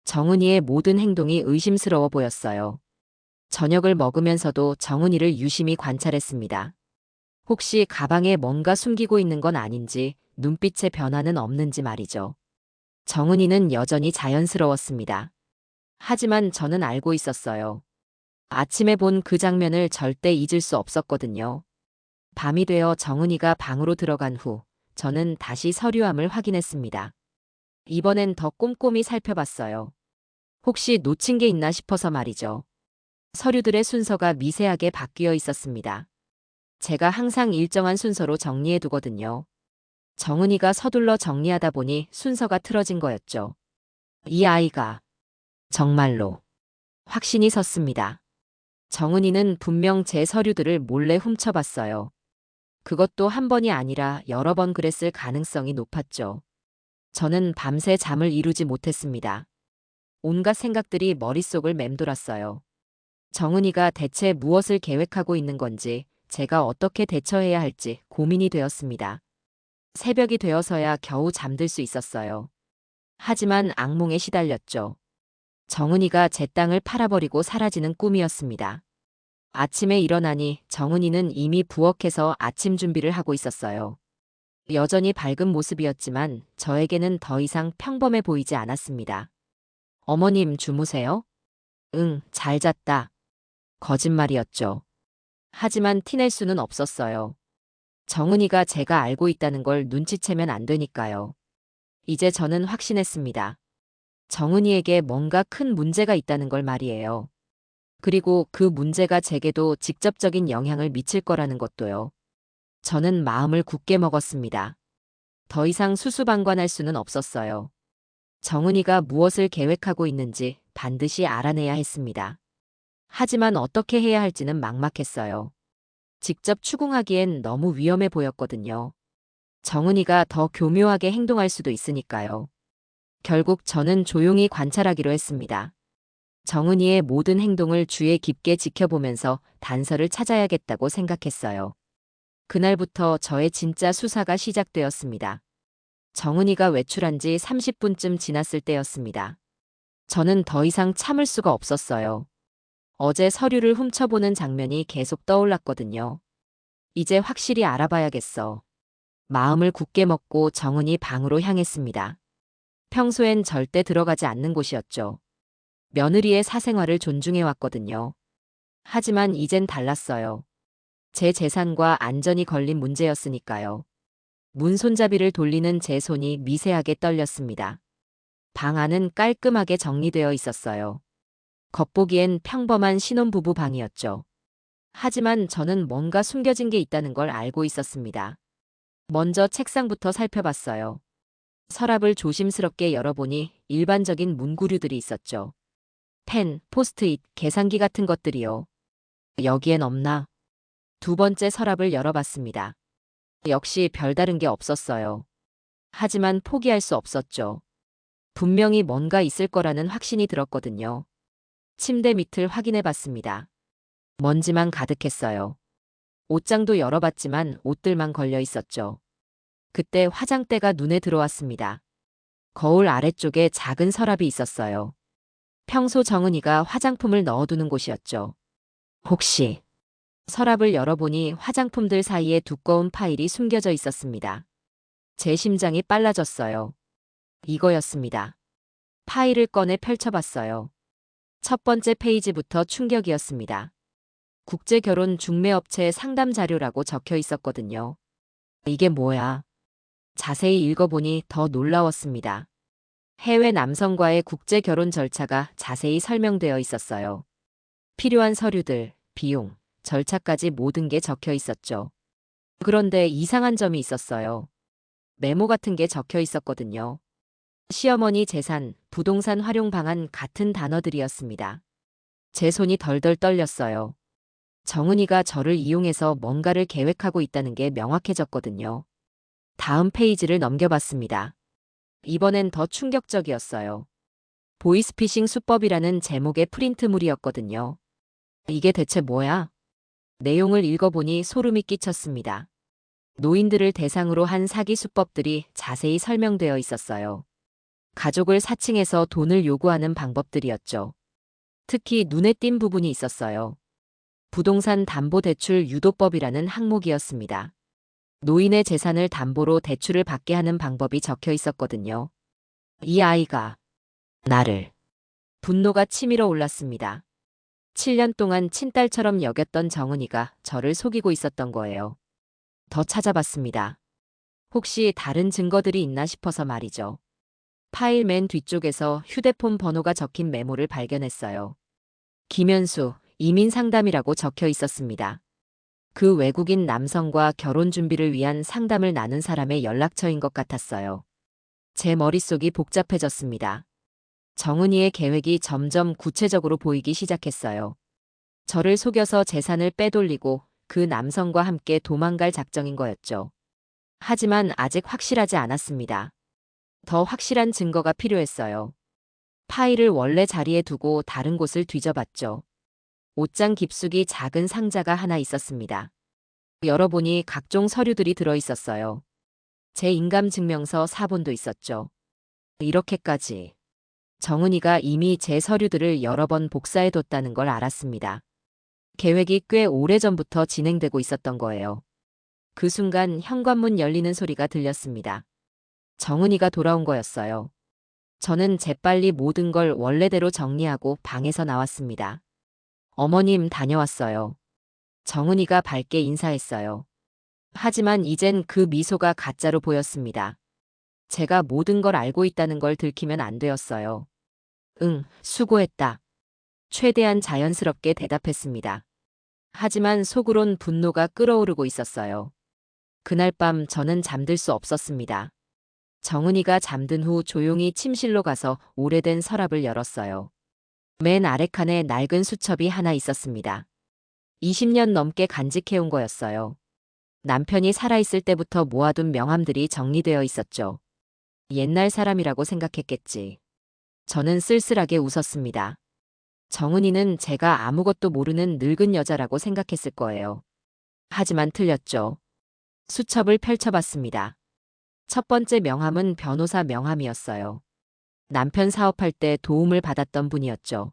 정은이의 모든 행동이 의심스러워 보였어요. 저녁을 먹으면서도 정은이를 유심히 관찰했습니다. 혹시 가방에 뭔가 숨기고 있는 건 아닌지, 눈빛의 변화는 없는지 말이죠. 정은이는 여전히 자연스러웠습니다. 하지만 저는 알고 있었어요. 아침에 본 그 장면을 절대 잊을 수 없었거든요. 밤이 되어 정은이가 방으로 들어간 후 저는 다시 서류함을 확인했습니다. 이번엔 더 꼼꼼히 살펴봤어요. 혹시 놓친 게 있나 싶어서 말이죠. 서류들의 순서가 미세하게 바뀌어 있었습니다. 제가 항상 일정한 순서로 정리해 두거든요. 정은이가 서둘러 정리하다 보니 순서가 틀어진 거였죠. 이 아이가 정말로 확신이 섰습니다. 정은이는 분명 제 서류들을 몰래 훔쳐봤어요. 그것도 한 번이 아니라 여러 번 그랬을 가능성이 높았죠. 저는 밤새 잠을 이루지 못했습니다. 온갖 생각들이 머릿속을 맴돌았어요. 정은이가 대체 무엇을 계획하고 있는 건지, 제가 어떻게 대처해야 할지 고민이 되었습니다. 새벽이 되어서야 겨우 잠들 수 있었어요. 하지만 악몽에 시달렸죠. 정은이가 제 땅을 팔아버리고 사라지는 꿈이었습니다. 아침에 일어나니 정은이는 이미 부엌에서 아침 준비를 하고 있었어요. 여전히 밝은 모습이었지만 저에게는 더 이상 평범해 보이지 않았습니다. 어머님, 주무세요? 응, 잘 잤다. 거짓말이었죠. 하지만 티낼 수는 없었어요. 정은이가 제가 알고 있다는 걸 눈치채면 안 되니까요. 이제 저는 확신했습니다. 정은이에게 뭔가 큰 문제가 있다는 걸 말이에요. 그리고 그 문제가 제게도 직접적인 영향을 미칠 거라는 것도요. 저는 마음을 굳게 먹었습니다. 더 이상 수수방관할 수는 없었어요. 정은이가 무엇을 계획하고 있는지 반드시 알아내야 했습니다. 하지만 어떻게 해야 할지는 막막했어요. 직접 추궁하기엔 너무 위험해 보였거든요. 정은이가 더 교묘하게 행동할 수도 있으니까요. 결국 저는 조용히 관찰하기로 했습니다. 정은이의 모든 행동을 주의 깊게 지켜보면서 단서를 찾아야겠다고 생각했어요. 그날부터 저의 진짜 수사가 시작되었습니다. 정은이가 외출한 지 30분쯤 지났을 때였습니다. 저는 더 이상 참을 수가 없었어요. 어제 서류를 훔쳐보는 장면이 계속 떠올랐거든요. 이제 확실히 알아봐야겠어. 마음을 굳게 먹고 정은이 방으로 향했습니다. 평소엔 절대 들어가지 않는 곳이었죠. 며느리의 사생활을 존중해왔거든요. 하지만 이젠 달랐어요. 제 재산과 안전이 걸린 문제였으니까요. 문 손잡이를 돌리는 제 손이 미세하게 떨렸습니다. 방 안은 깔끔하게 정리되어 있었어요. 겉보기엔 평범한 신혼부부 방이었죠. 하지만 저는 뭔가 숨겨진 게 있다는 걸 알고 있었습니다. 먼저 책상부터 살펴봤어요. 서랍을 조심스럽게 열어보니 일반적인 문구류들이 있었죠. 펜, 포스트잇, 계산기 같은 것들이요. 여기엔 없나? 두 번째 서랍을 열어봤습니다. 역시 별다른 게 없었어요. 하지만 포기할 수 없었죠. 분명히 뭔가 있을 거라는 확신이 들었거든요. 침대 밑을 확인해봤습니다. 먼지만 가득했어요. 옷장도 열어봤지만 옷들만 걸려 있었죠. 그때 화장대가 눈에 들어왔습니다. 거울 아래쪽에 작은 서랍이 있었어요. 평소 정은이가 화장품을 넣어두는 곳이었죠. 혹시 서랍을 열어보니 화장품들 사이에 두꺼운 파일이 숨겨져 있었습니다. 제 심장이 빨라졌어요. 이거였습니다. 파일을 꺼내 펼쳐봤어요. 첫 번째 페이지부터 충격이었습니다. 국제결혼 중매업체 상담 자료라고 적혀 있었거든요. 이게 뭐야? 자세히 읽어보니 더 놀라웠습니다. 해외 남성과의 국제결혼 절차가 자세히 설명되어 있었어요. 필요한 서류들, 비용, 절차까지 모든 게 적혀 있었죠. 그런데 이상한 점이 있었어요. 메모 같은 게 적혀 있었거든요. 시어머니 재산, 부동산 활용 방안 같은 단어들이었습니다. 제 손이 덜덜 떨렸어요. 정은이가 저를 이용해서 뭔가를 계획하고 있다는 게 명확해졌거든요. 다음 페이지를 넘겨봤습니다. 이번엔 더 충격적이었어요. 보이스피싱 수법이라는 제목의 프린트물이었거든요. 이게 대체 뭐야? 내용을 읽어보니 소름이 끼쳤습니다. 노인들을 대상으로 한 사기 수법들이 자세히 설명되어 있었어요. 가족을 사칭해서 돈을 요구하는 방법들이었죠. 특히 눈에 띈 부분이 있었어요. 부동산 담보대출 유도법이라는 항목이었습니다. 노인의 재산을 담보로 대출을 받게 하는 방법이 적혀 있었거든요. 이 아이가 나를 분노가 치밀어 올랐습니다. 7년 동안 친딸처럼 여겼던 정은이가 저를 속이고 있었던 거예요. 더 찾아봤습니다. 혹시 다른 증거들이 있나 싶어서 말이죠. 파일 맨 뒤쪽에서 휴대폰 번호가 적힌 메모를 발견했어요. 김현수, 이민 상담이라고 적혀 있었습니다. 그 외국인 남성과 결혼 준비를 위한 상담을 나눈 사람의 연락처인 것 같았어요. 제 머릿속이 복잡해졌습니다. 정은이의 계획이 점점 구체적으로 보이기 시작했어요. 저를 속여서 재산을 빼돌리고 그 남성과 함께 도망갈 작정인 거였죠. 하지만 아직 확실하지 않았습니다. 더 확실한 증거가 필요했어요. 파일을 원래 자리에 두고 다른 곳을 뒤져봤죠. 옷장 깊숙이 작은 상자가 하나 있었습니다. 열어보니 각종 서류들이 들어있었어요. 제 인감증명서 사본도 있었죠. 이렇게까지 정은이가 이미 제 서류들을 여러 번 복사해뒀다는 걸 알았습니다. 계획이 꽤 오래전부터 진행되고 있었던 거예요. 그 순간 현관문 열리는 소리가 들렸습니다. 정은이가 돌아온 거였어요. 저는 재빨리 모든 걸 원래대로 정리하고 방에서 나왔습니다. 어머님 다녀왔어요. 정은이가 밝게 인사했어요. 하지만 이젠 그 미소가 가짜로 보였습니다. 제가 모든 걸 알고 있다는 걸 들키면 안 되었어요. 응, 수고했다. 최대한 자연스럽게 대답했습니다. 하지만 속으론 분노가 끓어오르고 있었어요. 그날 밤 저는 잠들 수 없었습니다. 정은이가 잠든 후 조용히 침실로 가서 오래된 서랍을 열었어요. 맨 아래 칸에 낡은 수첩이 하나 있었습니다. 20년 넘게 간직해온 거였어요. 남편이 살아있을 때부터 모아둔 명함들이 정리되어 있었죠. 옛날 사람이라고 생각했겠지. 저는 쓸쓸하게 웃었습니다. 정은이는 제가 아무것도 모르는 늙은 여자라고 생각했을 거예요. 하지만 틀렸죠. 수첩을 펼쳐봤습니다. 첫 번째 명함은 변호사 명함이었어요. 남편 사업할 때 도움을 받았던 분이었죠.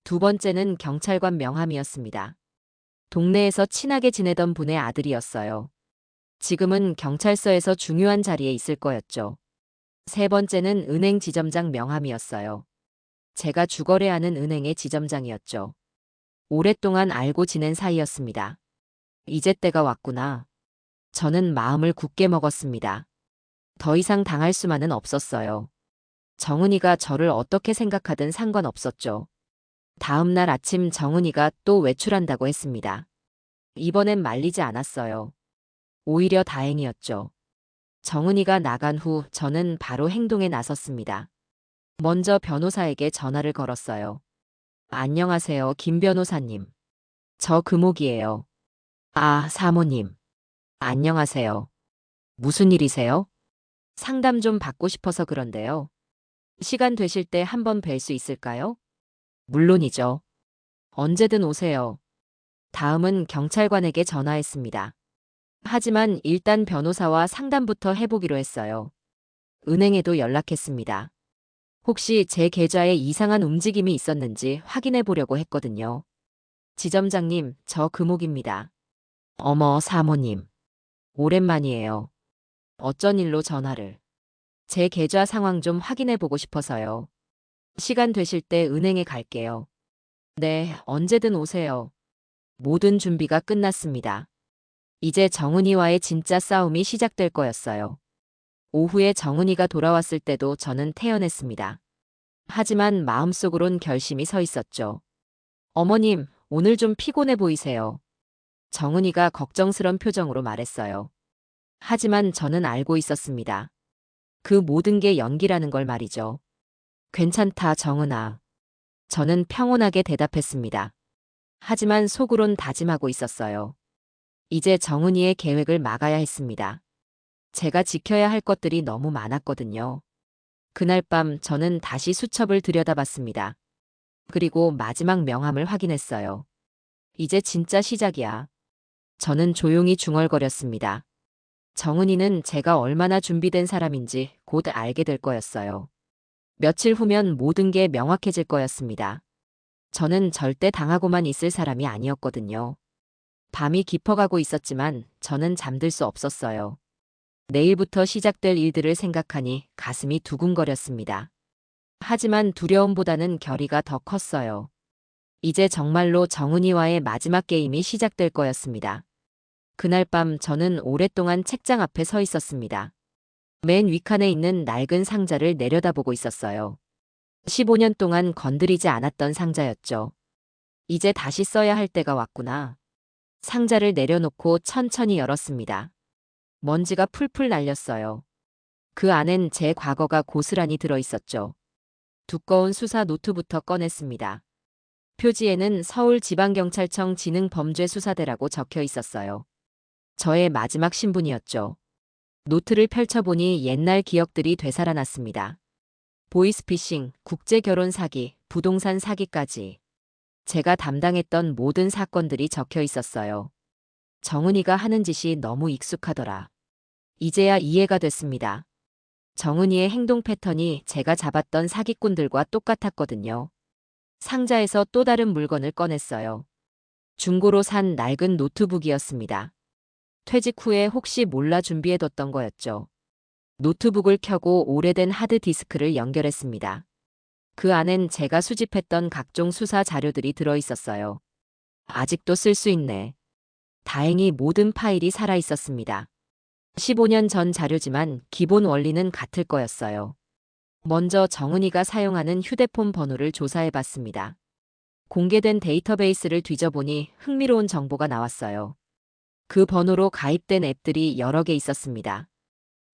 두 번째는 경찰관 명함이었습니다. 동네에서 친하게 지내던 분의 아들이었어요. 지금은 경찰서에서 중요한 자리에 있을 거였죠. 세 번째는 은행 지점장 명함이었어요. 제가 주거래하는 은행의 지점장이었죠. 오랫동안 알고 지낸 사이였습니다. 이제 때가 왔구나. 저는 마음을 굳게 먹었습니다. 더 이상 당할 수만은 없었어요. 정은이가 저를 어떻게 생각하든 상관없었죠. 다음 날 아침 정은이가 또 외출한다고 했습니다. 이번엔 말리지 않았어요. 오히려 다행이었죠. 정은이가 나간 후 저는 바로 행동에 나섰습니다. 먼저 변호사에게 전화를 걸었어요. 안녕하세요, 김 변호사님. 저 금옥이에요. 아, 사모님. 안녕하세요. 무슨 일이세요? 상담 좀 받고 싶어서 그런데요. 시간 되실 때 한번 뵐 수 있을까요? 물론이죠. 언제든 오세요. 다음은 경찰관에게 전화했습니다. 하지만 일단 변호사와 상담부터 해보기로 했어요. 은행에도 연락했습니다. 혹시 제 계좌에 이상한 움직임이 있었는지 확인해 보려고 했거든요. 지점장님, 저 금옥입니다. 어머, 사모님. 오랜만이에요. 어쩐 일로 전화를. 제 계좌 상황 좀 확인해 보고 싶어서요. 시간 되실 때 은행에 갈게요. 네, 언제든 오세요. 모든 준비가 끝났습니다. 이제 정은이와의 진짜 싸움이 시작될 거였어요. 오후에 정은이가 돌아왔을 때도 저는 태연했습니다. 하지만 마음속으론 결심이 서 있었죠. 어머님, 오늘 좀 피곤해 보이세요. 정은이가 걱정스런 표정으로 말했어요. 하지만 저는 알고 있었습니다. 그 모든 게 연기라는 걸 말이죠. 괜찮다, 정은아. 저는 평온하게 대답했습니다. 하지만 속으론 다짐하고 있었어요. 이제 정은이의 계획을 막아야 했습니다. 제가 지켜야 할 것들이 너무 많았거든요. 그날 밤 저는 다시 수첩을 들여다봤습니다. 그리고 마지막 명함을 확인했어요. 이제 진짜 시작이야. 저는 조용히 중얼거렸습니다. 정은이는 제가 얼마나 준비된 사람인지 곧 알게 될 거였어요. 며칠 후면 모든 게 명확해질 거였습니다. 저는 절대 당하고만 있을 사람이 아니었거든요. 밤이 깊어가고 있었지만 저는 잠들 수 없었어요. 내일부터 시작될 일들을 생각하니 가슴이 두근거렸습니다. 하지만 두려움보다는 결의가 더 컸어요. 이제 정말로 정은이와의 마지막 게임이 시작될 거였습니다. 그날 밤 저는 오랫동안 책장 앞에 서 있었습니다. 맨 윗칸에 있는 낡은 상자를 내려다보고 있었어요. 15년 동안 건드리지 않았던 상자였죠. 이제 다시 써야 할 때가 왔구나. 상자를 내려놓고 천천히 열었습니다. 먼지가 풀풀 날렸어요. 그 안엔 제 과거가 고스란히 들어있었죠. 두꺼운 수사 노트부터 꺼냈습니다. 표지에는 서울지방경찰청 지능범죄수사대라고 적혀 있었어요. 저의 마지막 신분이었죠. 노트를 펼쳐보니 옛날 기억들이 되살아났습니다. 보이스피싱, 국제결혼 사기, 부동산 사기까지. 제가 담당했던 모든 사건들이 적혀 있었어요. 정은이가 하는 짓이 너무 익숙하더라. 이제야 이해가 됐습니다. 정은이의 행동 패턴이 제가 잡았던 사기꾼들과 똑같았거든요. 상자에서 또 다른 물건을 꺼냈어요. 중고로 산 낡은 노트북이었습니다. 퇴직 후에 혹시 몰라 준비해뒀던 거였죠. 노트북을 켜고 오래된 하드디스크를 연결했습니다. 그 안엔 제가 수집했던 각종 수사 자료들이 들어있었어요. 아직도 쓸 수 있네. 다행히 모든 파일이 살아있었습니다. 15년 전 자료지만 기본 원리는 같을 거였어요. 먼저 정은이가 사용하는 휴대폰 번호를 조사해봤습니다. 공개된 데이터베이스를 뒤져보니 흥미로운 정보가 나왔어요. 그 번호로 가입된 앱들이 여러 개 있었습니다.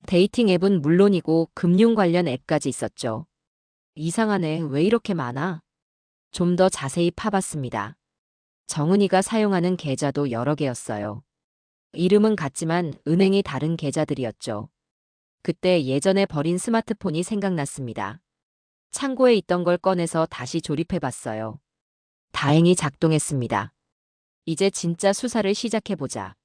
데이팅 앱은 물론이고 금융 관련 앱까지 있었죠. 이상하네, 왜 이렇게 많아? 좀 더 자세히 파봤습니다. 정은이가 사용하는 계좌도 여러 개였어요. 이름은 같지만 은행이 다른 계좌들이었죠. 그때 예전에 버린 스마트폰이 생각났습니다. 창고에 있던 걸 꺼내서 다시 조립해봤어요. 다행히 작동했습니다. 이제 진짜 수사를 시작해보자.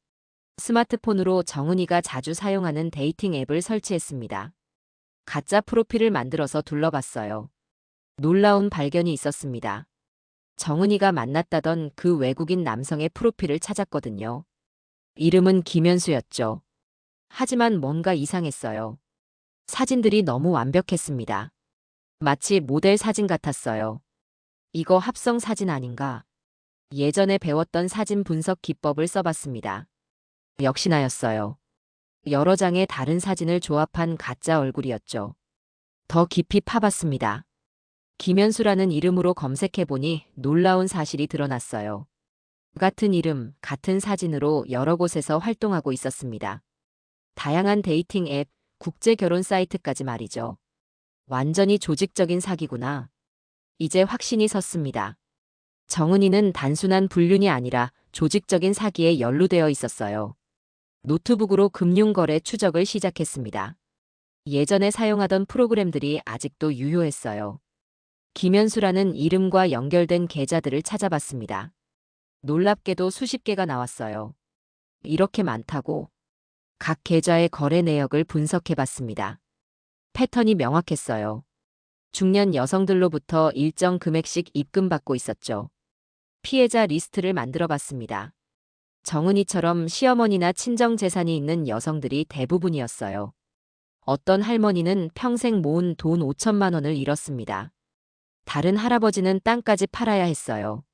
스마트폰으로 정은이가 자주 사용하는 데이팅 앱을 설치했습니다. 가짜 프로필을 만들어서 둘러봤어요. 놀라운 발견이 있었습니다. 정은이가 만났다던 그 외국인 남성의 프로필을 찾았거든요. 이름은 김현수였죠. 하지만 뭔가 이상했어요. 사진들이 너무 완벽했습니다. 마치 모델 사진 같았어요. 이거 합성 사진 아닌가? 예전에 배웠던 사진 분석 기법을 써봤습니다. 역시나였어요. 여러 장의 다른 사진을 조합한 가짜 얼굴이었죠. 더 깊이 파봤습니다. 김현수라는 이름으로 검색해보니 놀라운 사실이 드러났어요. 같은 이름, 같은 사진으로 여러 곳에서 활동하고 있었습니다. 다양한 데이팅 앱, 국제 결혼 사이트까지 말이죠. 완전히 조직적인 사기구나. 이제 확신이 섰습니다. 정은이는 단순한 불륜이 아니라 조직적인 사기에 연루되어 있었어요. 노트북으로 금융거래 추적을 시작했습니다. 예전에 사용하던 프로그램들이 아직도 유효했어요. 김현수라는 이름과 연결된 계좌들을 찾아봤습니다. 놀랍게도 수십 개가 나왔어요. 이렇게 많다고? 각 계좌의 거래 내역을 분석해봤습니다. 패턴이 명확했어요. 중년 여성들로부터 일정 금액씩 입금받고 있었죠. 피해자 리스트를 만들어 봤습니다. 정은이처럼 시어머니나 친정 재산이 있는 여성들이 대부분이었어요. 어떤 할머니는 평생 모은 돈 5천만 원을 잃었습니다. 다른 할아버지는 땅까지 팔아야 했어요.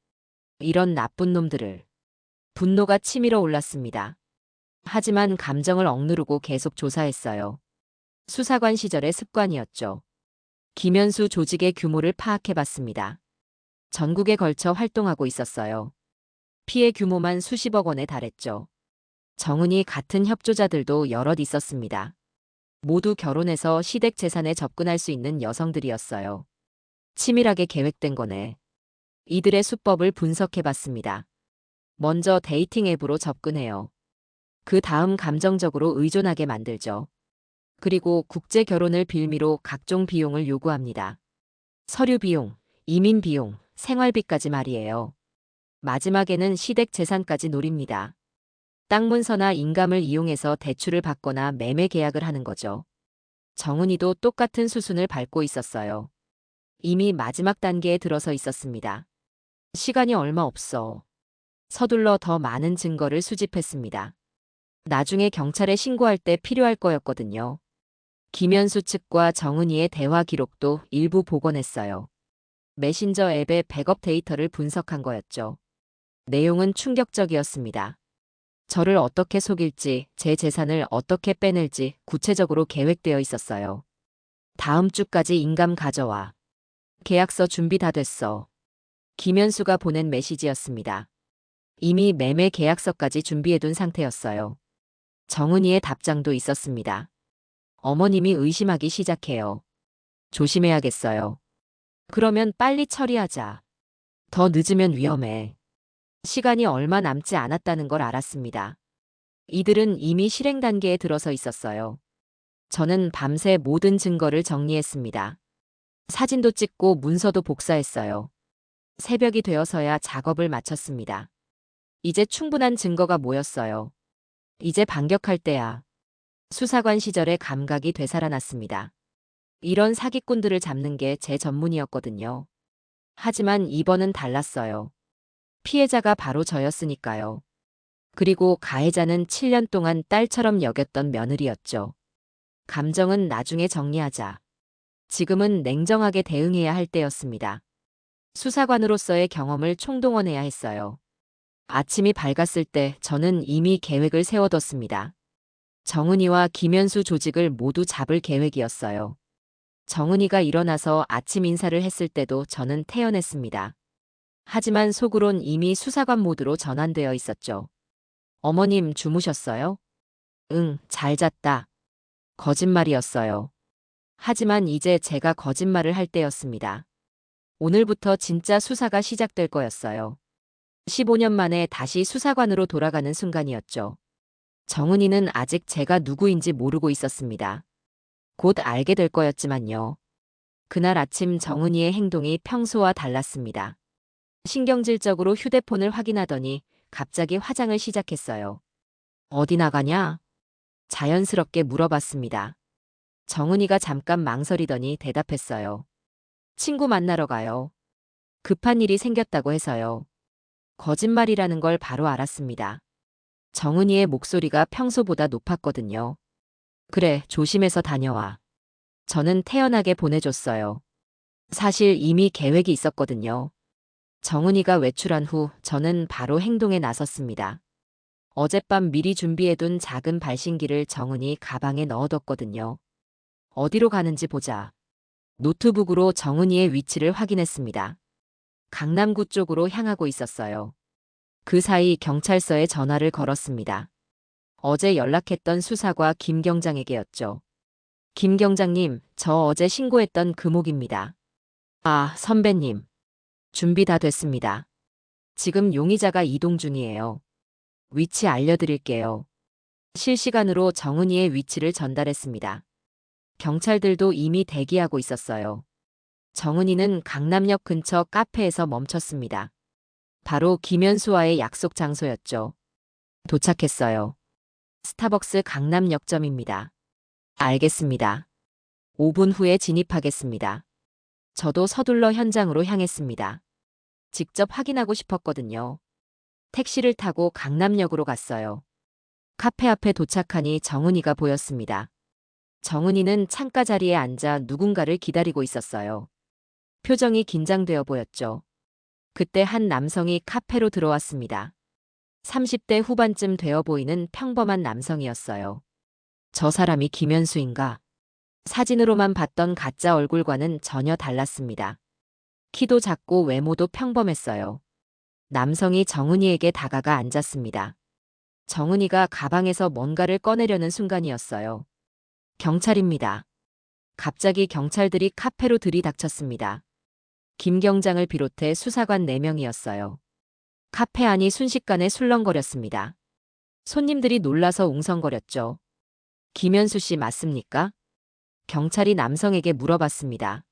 이런 나쁜 놈들을. 분노가 치밀어 올랐습니다. 하지만 감정을 억누르고 계속 조사했어요. 수사관 시절의 습관이었죠. 김현수 조직의 규모를 파악해봤습니다. 전국에 걸쳐 활동하고 있었어요. 피해 규모만 수십억 원에 달했죠. 정은이 같은 협조자들도 여럿 있었습니다. 모두 결혼해서 시댁 재산에 접근할 수 있는 여성들이었어요. 치밀하게 계획된 거네. 이들의 수법을 분석해봤습니다. 먼저 데이팅 앱으로 접근해요. 그 다음 감정적으로 의존하게 만들죠. 그리고 국제 결혼을 빌미로 각종 비용을 요구합니다. 서류 비용, 이민 비용, 생활비까지 말이에요. 마지막에는 시댁 재산까지 노립니다. 땅 문서나 인감을 이용해서 대출을 받거나 매매 계약을 하는 거죠. 정은이도 똑같은 수순을 밟고 있었어요. 이미 마지막 단계에 들어서 있었습니다. 시간이 얼마 없어. 서둘러 더 많은 증거를 수집했습니다. 나중에 경찰에 신고할 때 필요할 거였거든요. 김현수 측과 정은이의 대화 기록도 일부 복원했어요. 메신저 앱의 백업 데이터를 분석한 거였죠. 내용은 충격적이었습니다. 저를 어떻게 속일지, 제 재산을 어떻게 빼낼지 구체적으로 계획되어 있었어요. 다음 주까지 인감 가져와. 계약서 준비 다 됐어. 김현수가 보낸 메시지였습니다. 이미 매매 계약서까지 준비해둔 상태였어요. 정은이의 답장도 있었습니다. 어머님이 의심하기 시작해요. 조심해야겠어요. 그러면 빨리 처리하자. 더 늦으면 위험해. 시간이 얼마 남지 않았다는 걸 알았습니다. 이들은 이미 실행 단계에 들어서 있었어요. 저는 밤새 모든 증거를 정리했습니다. 사진도 찍고 문서도 복사했어요. 새벽이 되어서야 작업을 마쳤습니다. 이제 충분한 증거가 모였어요. 이제 반격할 때야. 수사관 시절의 감각이 되살아났습니다. 이런 사기꾼들을 잡는 게 제 전문이었거든요. 하지만 이번은 달랐어요. 피해자가 바로 저였으니까요. 그리고 가해자는 7년 동안 딸처럼 여겼던 며느리였죠. 감정은 나중에 정리하자. 지금은 냉정하게 대응해야 할 때였습니다. 수사관으로서의 경험을 총동원해야 했어요. 아침이 밝았을 때 저는 이미 계획을 세워뒀습니다. 정은이와 김현수 조직을 모두 잡을 계획이었어요. 정은이가 일어나서 아침 인사를 했을 때도 저는 태연했습니다. 하지만 속으론 이미 수사관 모드로 전환되어 있었죠. 어머님 주무셨어요? 응, 잘 잤다. 거짓말이었어요. 하지만 이제 제가 거짓말을 할 때였습니다. 오늘부터 진짜 수사가 시작될 거였어요. 15년 만에 다시 수사관으로 돌아가는 순간이었죠. 정은이는 아직 제가 누구인지 모르고 있었습니다. 곧 알게 될 거였지만요. 그날 아침 정은이의 행동이 평소와 달랐습니다. 신경질적으로 휴대폰을 확인하더니 갑자기 화장을 시작했어요. 어디 나가냐? 자연스럽게 물어봤습니다. 정은이가 잠깐 망설이더니 대답했어요. 친구 만나러 가요. 급한 일이 생겼다고 해서요. 거짓말이라는 걸 바로 알았습니다. 정은이의 목소리가 평소보다 높았거든요. 그래, 조심해서 다녀와. 저는 태연하게 보내줬어요. 사실 이미 계획이 있었거든요. 정은이가 외출한 후 저는 바로 행동에 나섰습니다. 어젯밤 미리 준비해둔 작은 발신기를 정은이 가방에 넣어뒀거든요. 어디로 가는지 보자. 노트북으로 정은이의 위치를 확인했습니다. 강남구 쪽으로 향하고 있었어요. 그 사이 경찰서에 전화를 걸었습니다. 어제 연락했던 수사과 김 경장에게였죠. 김 경장님, 저 어제 신고했던 금옥입니다. 아, 선배님. 준비 다 됐습니다. 지금 용의자가 이동 중이에요. 위치 알려드릴게요. 실시간으로 정은이의 위치를 전달했습니다. 경찰들도 이미 대기하고 있었어요. 정은이는 강남역 근처 카페에서 멈췄습니다. 바로 김현수와의 약속 장소였죠. 도착했어요. 스타벅스 강남역점입니다. 알겠습니다. 5분 후에 진입하겠습니다. 저도 서둘러 현장으로 향했습니다. 직접 확인하고 싶었거든요. 택시를 타고 강남역으로 갔어요. 카페 앞에 도착하니 정은이가 보였습니다. 정은이는 창가 자리에 앉아 누군가를 기다리고 있었어요. 표정이 긴장되어 보였죠. 그때 한 남성이 카페로 들어왔습니다. 30대 후반쯤 되어 보이는 평범한 남성이었어요. 저 사람이 김현수인가? 사진으로만 봤던 가짜 얼굴과는 전혀 달랐습니다. 키도 작고 외모도 평범했어요. 남성이 정은이에게 다가가 앉았습니다. 정은이가 가방에서 뭔가를 꺼내려는 순간이었어요. 경찰입니다. 갑자기 경찰들이 카페로 들이닥쳤습니다. 김 경장을 비롯해 수사관 4명이었어요. 카페 안이 순식간에 술렁거렸습니다. 손님들이 놀라서 웅성거렸죠. 김현수 씨 맞습니까? 경찰이 남성에게 물어봤습니다.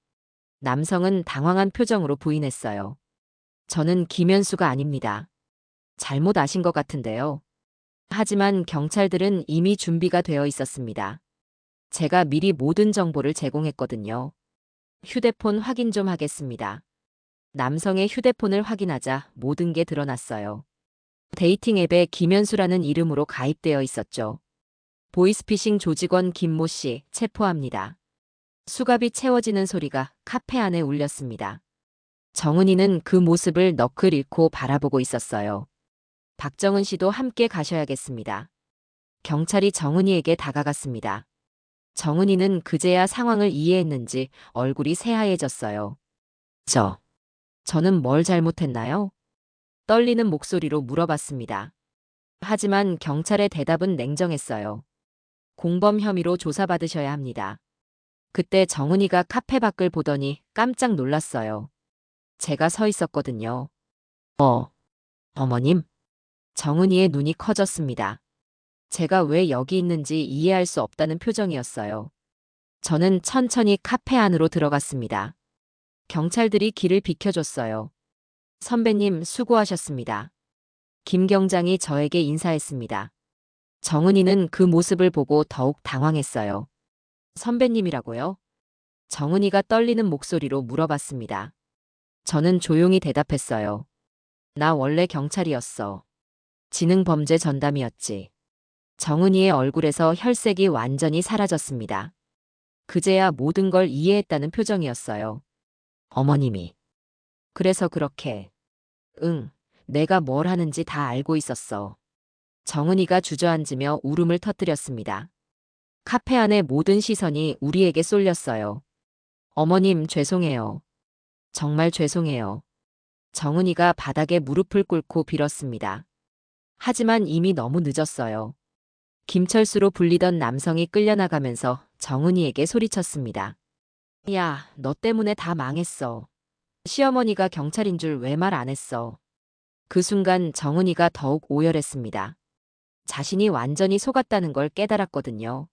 남성은 당황한 표정으로 부인했어요. 저는 김현수가 아닙니다. 잘못 아신 것 같은데요. 하지만 경찰들은 이미 준비가 되어 있었습니다. 제가 미리 모든 정보를 제공했거든요. 휴대폰 확인 좀 하겠습니다. 남성의 휴대폰을 확인하자 모든 게 드러났어요. 데이팅 앱에 김현수라는 이름으로 가입되어 있었죠. 보이스피싱 조직원 김모 씨 체포합니다. 수갑이 채워지는 소리가 카페 안에 울렸습니다. 정은이는 그 모습을 너클 잃고 바라보고 있었어요. 박정은 씨도 함께 가셔야겠습니다. 경찰이 정은이에게 다가갔습니다. 정은이는 그제야 상황을 이해했는지 얼굴이 새하얘졌어요. 저는 뭘 잘못했나요? 떨리는 목소리로 물어봤습니다. 하지만 경찰의 대답은 냉정했어요. 공범 혐의로 조사받으셔야 합니다. 그때 정은이가 카페 밖을 보더니 깜짝 놀랐어요. 제가 서 있었거든요. 어머님? 정은이의 눈이 커졌습니다. 제가 왜 여기 있는지 이해할 수 없다는 표정이었어요. 저는 천천히 카페 안으로 들어갔습니다. 경찰들이 길을 비켜줬어요. 선배님 수고하셨습니다. 김 경장이 저에게 인사했습니다. 정은이는 그 모습을 보고 더욱 당황했어요. 선배님이라고요? 정은이가 떨리는 목소리로 물어봤습니다. 저는 조용히 대답했어요. 나 원래 경찰이었어. 지능범죄 전담이었지. 정은이의 얼굴에서 혈색이 완전히 사라졌습니다. 그제야 모든 걸 이해했다는 표정이었어요. 어머님이. 그래서 그렇게. 응, 내가 뭘 하는지 다 알고 있었어. 정은이가 주저앉으며 울음을 터뜨렸습니다. 카페 안의 모든 시선이 우리에게 쏠렸어요. 어머님 죄송해요. 정말 죄송해요. 정은이가 바닥에 무릎을 꿇고 빌었습니다. 하지만 이미 너무 늦었어요. 김철수로 불리던 남성이 끌려나가면서 정은이에게 소리쳤습니다. 야, 너 때문에 다 망했어. 시어머니가 경찰인 줄 왜 말 안 했어. 그 순간 정은이가 더욱 오열했습니다. 자신이 완전히 속았다는 걸 깨달았거든요.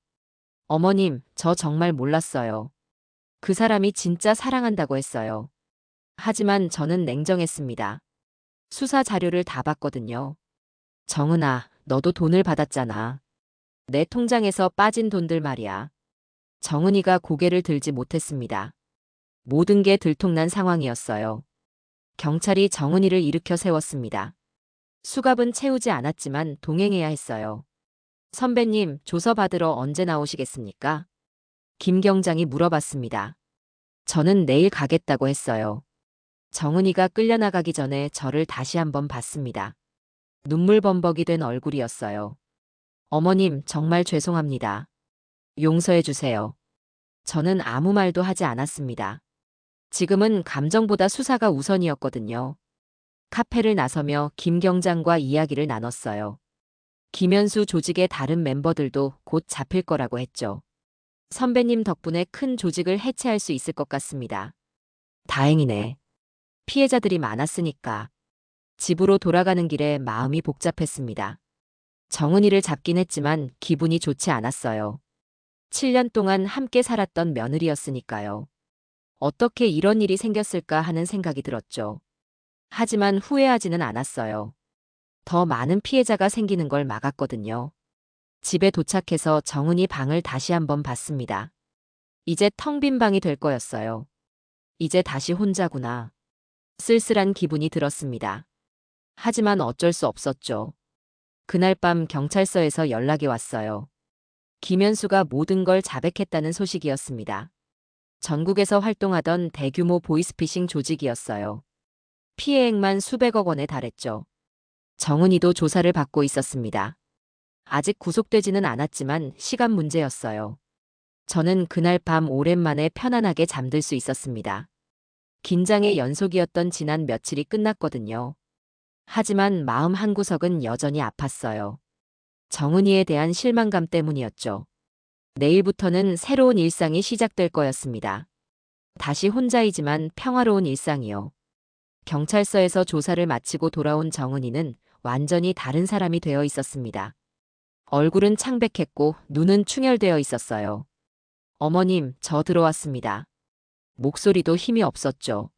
어머님, 저 정말 몰랐어요. 그 사람이 진짜 사랑한다고 했어요. 하지만 저는 냉정했습니다. 수사 자료를 다 봤거든요. 정은아, 너도 돈을 받았잖아. 내 통장에서 빠진 돈들 말이야. 정은이가 고개를 들지 못했습니다. 모든 게 들통난 상황이었어요. 경찰이 정은이를 일으켜 세웠습니다. 수갑은 채우지 않았지만 동행해야 했어요. 선배님, 조서 받으러 언제 나오시겠습니까? 김 경장이 물어봤습니다. 저는 내일 가겠다고 했어요. 정은이가 끌려나가기 전에 저를 다시 한번 봤습니다. 눈물범벅이 된 얼굴이었어요. 어머님, 정말 죄송합니다. 용서해 주세요. 저는 아무 말도 하지 않았습니다. 지금은 감정보다 수사가 우선이었거든요. 카페를 나서며 김 경장과 이야기를 나눴어요. 김현수 조직의 다른 멤버들도 곧 잡힐 거라고 했죠. 선배님 덕분에 큰 조직을 해체할 수 있을 것 같습니다. 다행이네. 피해자들이 많았으니까. 집으로 돌아가는 길에 마음이 복잡했습니다. 정은이를 잡긴 했지만 기분이 좋지 않았어요. 7년 동안 함께 살았던 며느리였으니까요. 어떻게 이런 일이 생겼을까 하는 생각이 들었죠. 하지만 후회하지는 않았어요. 더 많은 피해자가 생기는 걸 막았거든요. 집에 도착해서 정은이 방을 다시 한번 봤습니다. 이제 텅 빈 방이 될 거였어요. 이제 다시 혼자구나. 쓸쓸한 기분이 들었습니다. 하지만 어쩔 수 없었죠. 그날 밤 경찰서에서 연락이 왔어요. 김현수가 모든 걸 자백했다는 소식이었습니다. 전국에서 활동하던 대규모 보이스피싱 조직이었어요. 피해액만 수백억 원에 달했죠. 정은이도 조사를 받고 있었습니다. 아직 구속되지는 않았지만 시간 문제였어요. 저는 그날 밤 오랜만에 편안하게 잠들 수 있었습니다. 긴장의 연속이었던 지난 며칠이 끝났거든요. 하지만 마음 한구석은 여전히 아팠어요. 정은이에 대한 실망감 때문이었죠. 내일부터는 새로운 일상이 시작될 거였습니다. 다시 혼자이지만 평화로운 일상이요. 경찰서에서 조사를 마치고 돌아온 정은이는 완전히 다른 사람이 되어 있었습니다. 얼굴은 창백했고 눈은 충혈되어 있었어요. 어머님, 저 들어왔습니다. 목소리도 힘이 없었죠.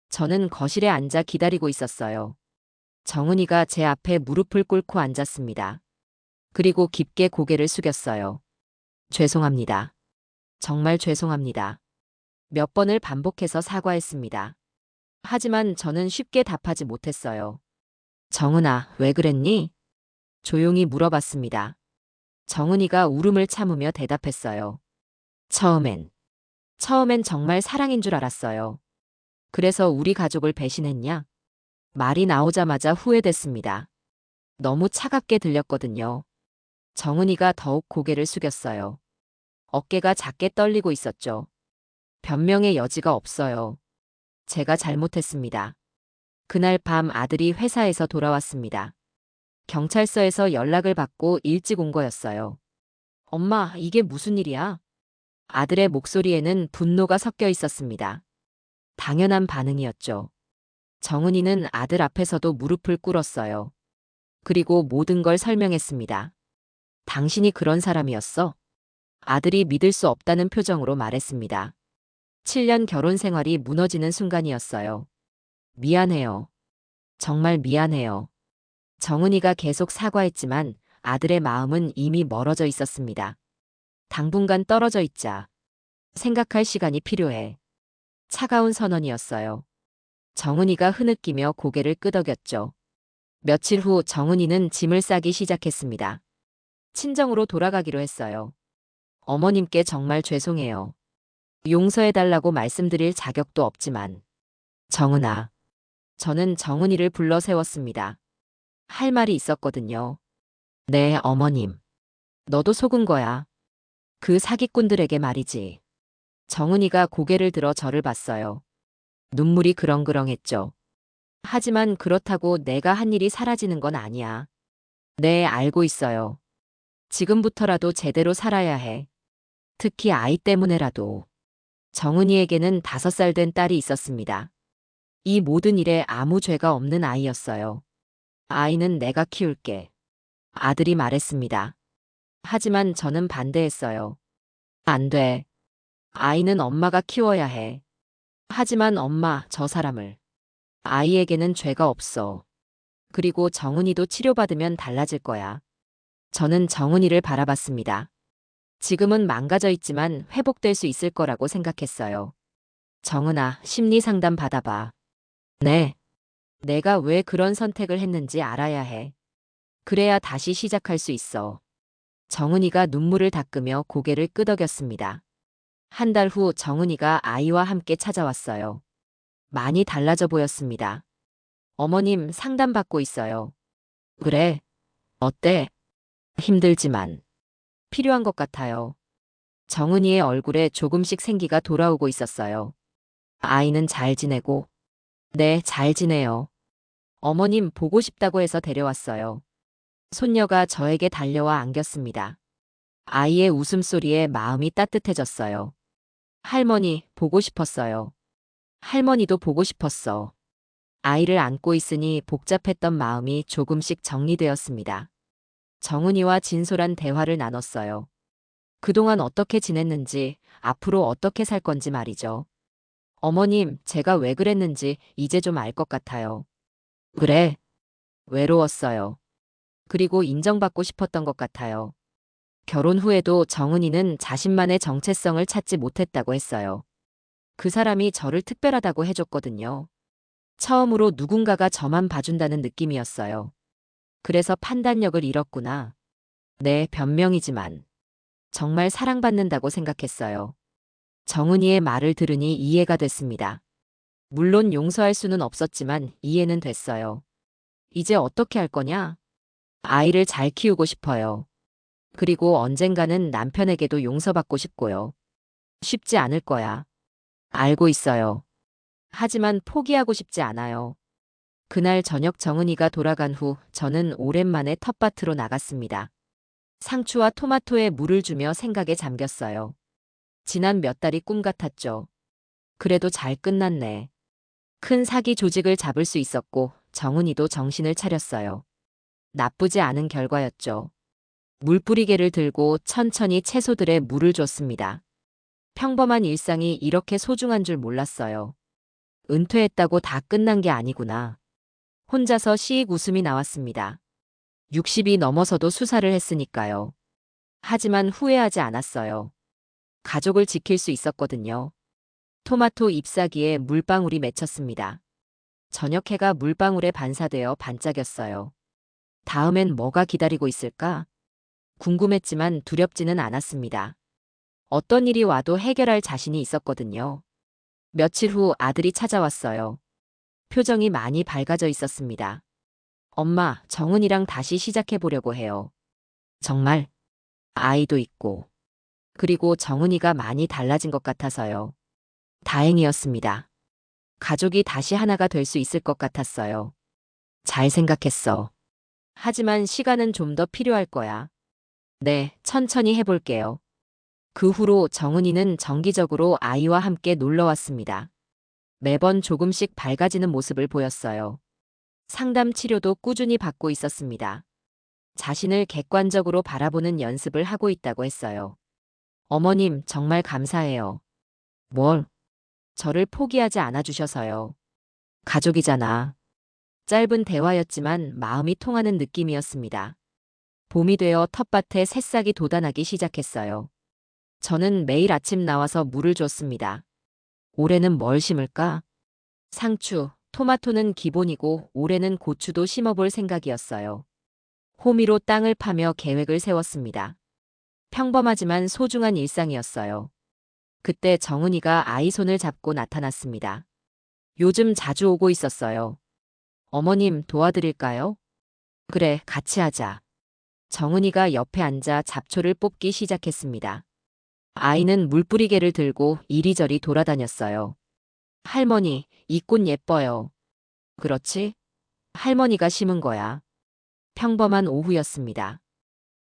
저는 거실에 앉아 기다리고 있었어요. 정은이가 제 앞에 무릎을 꿇고 앉았습니다. 그리고 깊게 고개를 숙였어요. 죄송합니다. 정말 죄송합니다. 몇 번을 반복해서 사과했습니다. 하지만 저는 쉽게 답하지 못했어요. 정은아, 왜 그랬니? 조용히 물어봤습니다. 정은이가 울음을 참으며 대답했어요. 처음엔 정말 사랑인 줄 알았어요. 그래서 우리 가족을 배신했냐? 말이 나오자마자 후회됐습니다. 너무 차갑게 들렸거든요. 정은이가 더욱 고개를 숙였어요. 어깨가 작게 떨리고 있었죠. 변명의 여지가 없어요. 제가 잘못했습니다. 그날 밤 아들이 회사에서 돌아왔습니다. 경찰서에서 연락을 받고 일찍 온 거였어요. 엄마, 이게 무슨 일이야? 아들의 목소리에는 분노가 섞여 있었습니다. 당연한 반응이었죠. 정은이는 아들 앞에서도 무릎을 꿇었어요. 그리고 모든 걸 설명했습니다. 당신이 그런 사람이었어? 아들이 믿을 수 없다는 표정으로 말했습니다. 7년 결혼 생활이 무너지는 순간이었어요. 미안해요. 정말 미안해요. 정은이가 계속 사과했지만 아들의 마음은 이미 멀어져 있었습니다. 당분간 떨어져 있자. 생각할 시간이 필요해. 차가운 선언이었어요. 정은이가 흐느끼며 고개를 끄덕였죠. 며칠 후 정은이는 짐을 싸기 시작했습니다. 친정으로 돌아가기로 했어요. 어머님께 정말 죄송해요. 용서해달라고 말씀드릴 자격도 없지만. 정은아. 저는 정은이를 불러 세웠습니다. 할 말이 있었거든요. 네, 어머님. 너도 속은 거야. 그 사기꾼들에게 말이지. 정은이가 고개를 들어 저를 봤어요. 눈물이 그렁그렁했죠. 하지만 그렇다고 내가 한 일이 사라지는 건 아니야. 네, 알고 있어요. 지금부터라도 제대로 살아야 해. 특히 아이 때문에라도. 정은이에게는 5살 된 딸이 있었습니다. 이 모든 일에 아무 죄가 없는 아이였어요. 아이는 내가 키울게. 아들이 말했습니다. 하지만 저는 반대했어요. 안 돼. 아이는 엄마가 키워야 해. 하지만 엄마, 저 사람을. 아이에게는 죄가 없어. 그리고 정은이도 치료받으면 달라질 거야. 저는 정은이를 바라봤습니다. 지금은 망가져 있지만 회복될 수 있을 거라고 생각했어요. 정은아, 심리 상담 받아봐. 네. 내가 왜 그런 선택을 했는지 알아야 해. 그래야 다시 시작할 수 있어. 정은이가 눈물을 닦으며 고개를 끄덕였습니다. 한 달 후 정은이가 아이와 함께 찾아왔어요. 많이 달라져 보였습니다. 어머님, 상담받고 있어요. 그래. 어때? 힘들지만 필요한 것 같아요. 정은이의 얼굴에 조금씩 생기가 돌아오고 있었어요. 아이는 잘 지내고? 네, 잘 지내요. 어머님 보고 싶다고 해서 데려왔어요. 손녀가 저에게 달려와 안겼습니다. 아이의 웃음소리에 마음이 따뜻해졌어요. 할머니, 보고 싶었어요. 할머니도 보고 싶었어. 아이를 안고 있으니 복잡했던 마음이 조금씩 정리되었습니다. 정은이와 진솔한 대화를 나눴어요. 그동안 어떻게 지냈는지, 앞으로 어떻게 살 건지 말이죠. 어머님, 제가 왜 그랬는지 이제 좀 알 것 같아요. 그래. 외로웠어요. 그리고 인정받고 싶었던 것 같아요. 결혼 후에도 정은이는 자신만의 정체성을 찾지 못했다고 했어요. 그 사람이 저를 특별하다고 해줬거든요. 처음으로 누군가가 저만 봐준다는 느낌이었어요. 그래서 판단력을 잃었구나. 네, 변명이지만 정말 사랑받는다고 생각했어요. 정은이의 말을 들으니 이해가 됐습니다. 물론 용서할 수는 없었지만 이해는 됐어요. 이제 어떻게 할 거냐? 아이를 잘 키우고 싶어요. 그리고 언젠가는 남편에게도 용서받고 싶고요. 쉽지 않을 거야. 알고 있어요. 하지만 포기하고 싶지 않아요. 그날 저녁 정은이가 돌아간 후 저는 오랜만에 텃밭으로 나갔습니다. 상추와 토마토에 물을 주며 생각에 잠겼어요. 지난 몇 달이 꿈 같았죠. 그래도 잘 끝났네. 큰 사기 조직을 잡을 수 있었고 정은이도 정신을 차렸어요. 나쁘지 않은 결과였죠. 물뿌리개를 들고 천천히 채소들에 물을 줬습니다. 평범한 일상이 이렇게 소중한 줄 몰랐어요. 은퇴했다고 다 끝난 게 아니구나. 혼자서 시익 웃음이 나왔습니다. 60이 넘어서도 수사를 했으니까요. 하지만 후회하지 않았어요. 가족을 지킬 수 있었거든요. 토마토 잎사귀에 물방울이 맺혔습니다. 저녁 해가 물방울에 반사되어 반짝였어요. 다음엔 뭐가 기다리고 있을까? 궁금했지만 두렵지는 않았습니다. 어떤 일이 와도 해결할 자신이 있었거든요. 며칠 후 아들이 찾아왔어요. 표정이 많이 밝아져 있었습니다. 엄마, 정은이랑 다시 시작해 보려고 해요. 정말? 아이도 있고. 그리고 정은이가 많이 달라진 것 같아서요. 다행이었습니다. 가족이 다시 하나가 될 수 있을 것 같았어요. 잘 생각했어. 하지만 시간은 좀 더 필요할 거야. 네, 천천히 해볼게요. 그 후로 정은이는 정기적으로 아이와 함께 놀러 왔습니다. 매번 조금씩 밝아지는 모습을 보였어요. 상담 치료도 꾸준히 받고 있었습니다. 자신을 객관적으로 바라보는 연습을 하고 있다고 했어요. 어머님, 정말 감사해요. 뭘? 저를 포기하지 않아 주셔서요. 가족이잖아. 짧은 대화였지만 마음이 통하는 느낌이었습니다. 봄이 되어 텃밭에 새싹이 돋아나기 시작했어요. 저는 매일 아침 나와서 물을 줬습니다. 올해는 뭘 심을까? 상추, 토마토는 기본이고 올해는 고추도 심어볼 생각이었어요. 호미로 땅을 파며 계획을 세웠습니다. 평범하지만 소중한 일상이었어요. 그때 정은이가 아이 손을 잡고 나타났습니다. 요즘 자주 오고 있었어요. 어머님, 도와드릴까요? 그래, 같이 하자. 정은이가 옆에 앉아 잡초를 뽑기 시작했습니다. 아이는 물뿌리개를 들고 이리저리 돌아다녔어요. 할머니, 이 꽃 예뻐요. 그렇지? 할머니가 심은 거야. 평범한 오후였습니다.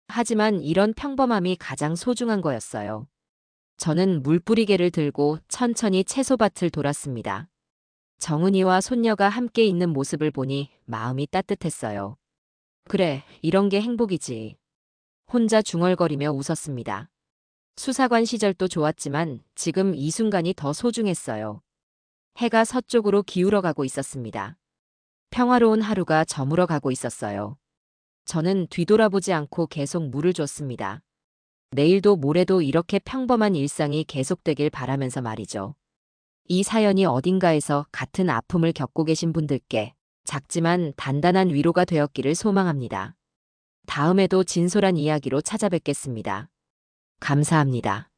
하지만 이런 평범함이 가장 소중한 거였어요. 저는 물뿌리개를 들고 천천히 채소밭을 돌았습니다. 정은이와 손녀가 함께 있는 모습을 보니 마음이 따뜻했어요. 그래, 이런 게 행복이지. 혼자 중얼거리며 웃었습니다. 수사관 시절도 좋았지만 지금 이 순간이 더 소중했어요. 해가 서쪽으로 기울어가고 있었습니다. 평화로운 하루가 저물어가고 있었어요. 저는 뒤돌아보지 않고 계속 물을 줬습니다. 내일도 모레도 이렇게 평범한 일상이 계속되길 바라면서 말이죠. 이 사연이 어딘가에서 같은 아픔을 겪고 계신 분들께 작지만 단단한 위로가 되었기를 소망합니다. 다음에도 진솔한 이야기로 찾아뵙겠습니다. 감사합니다.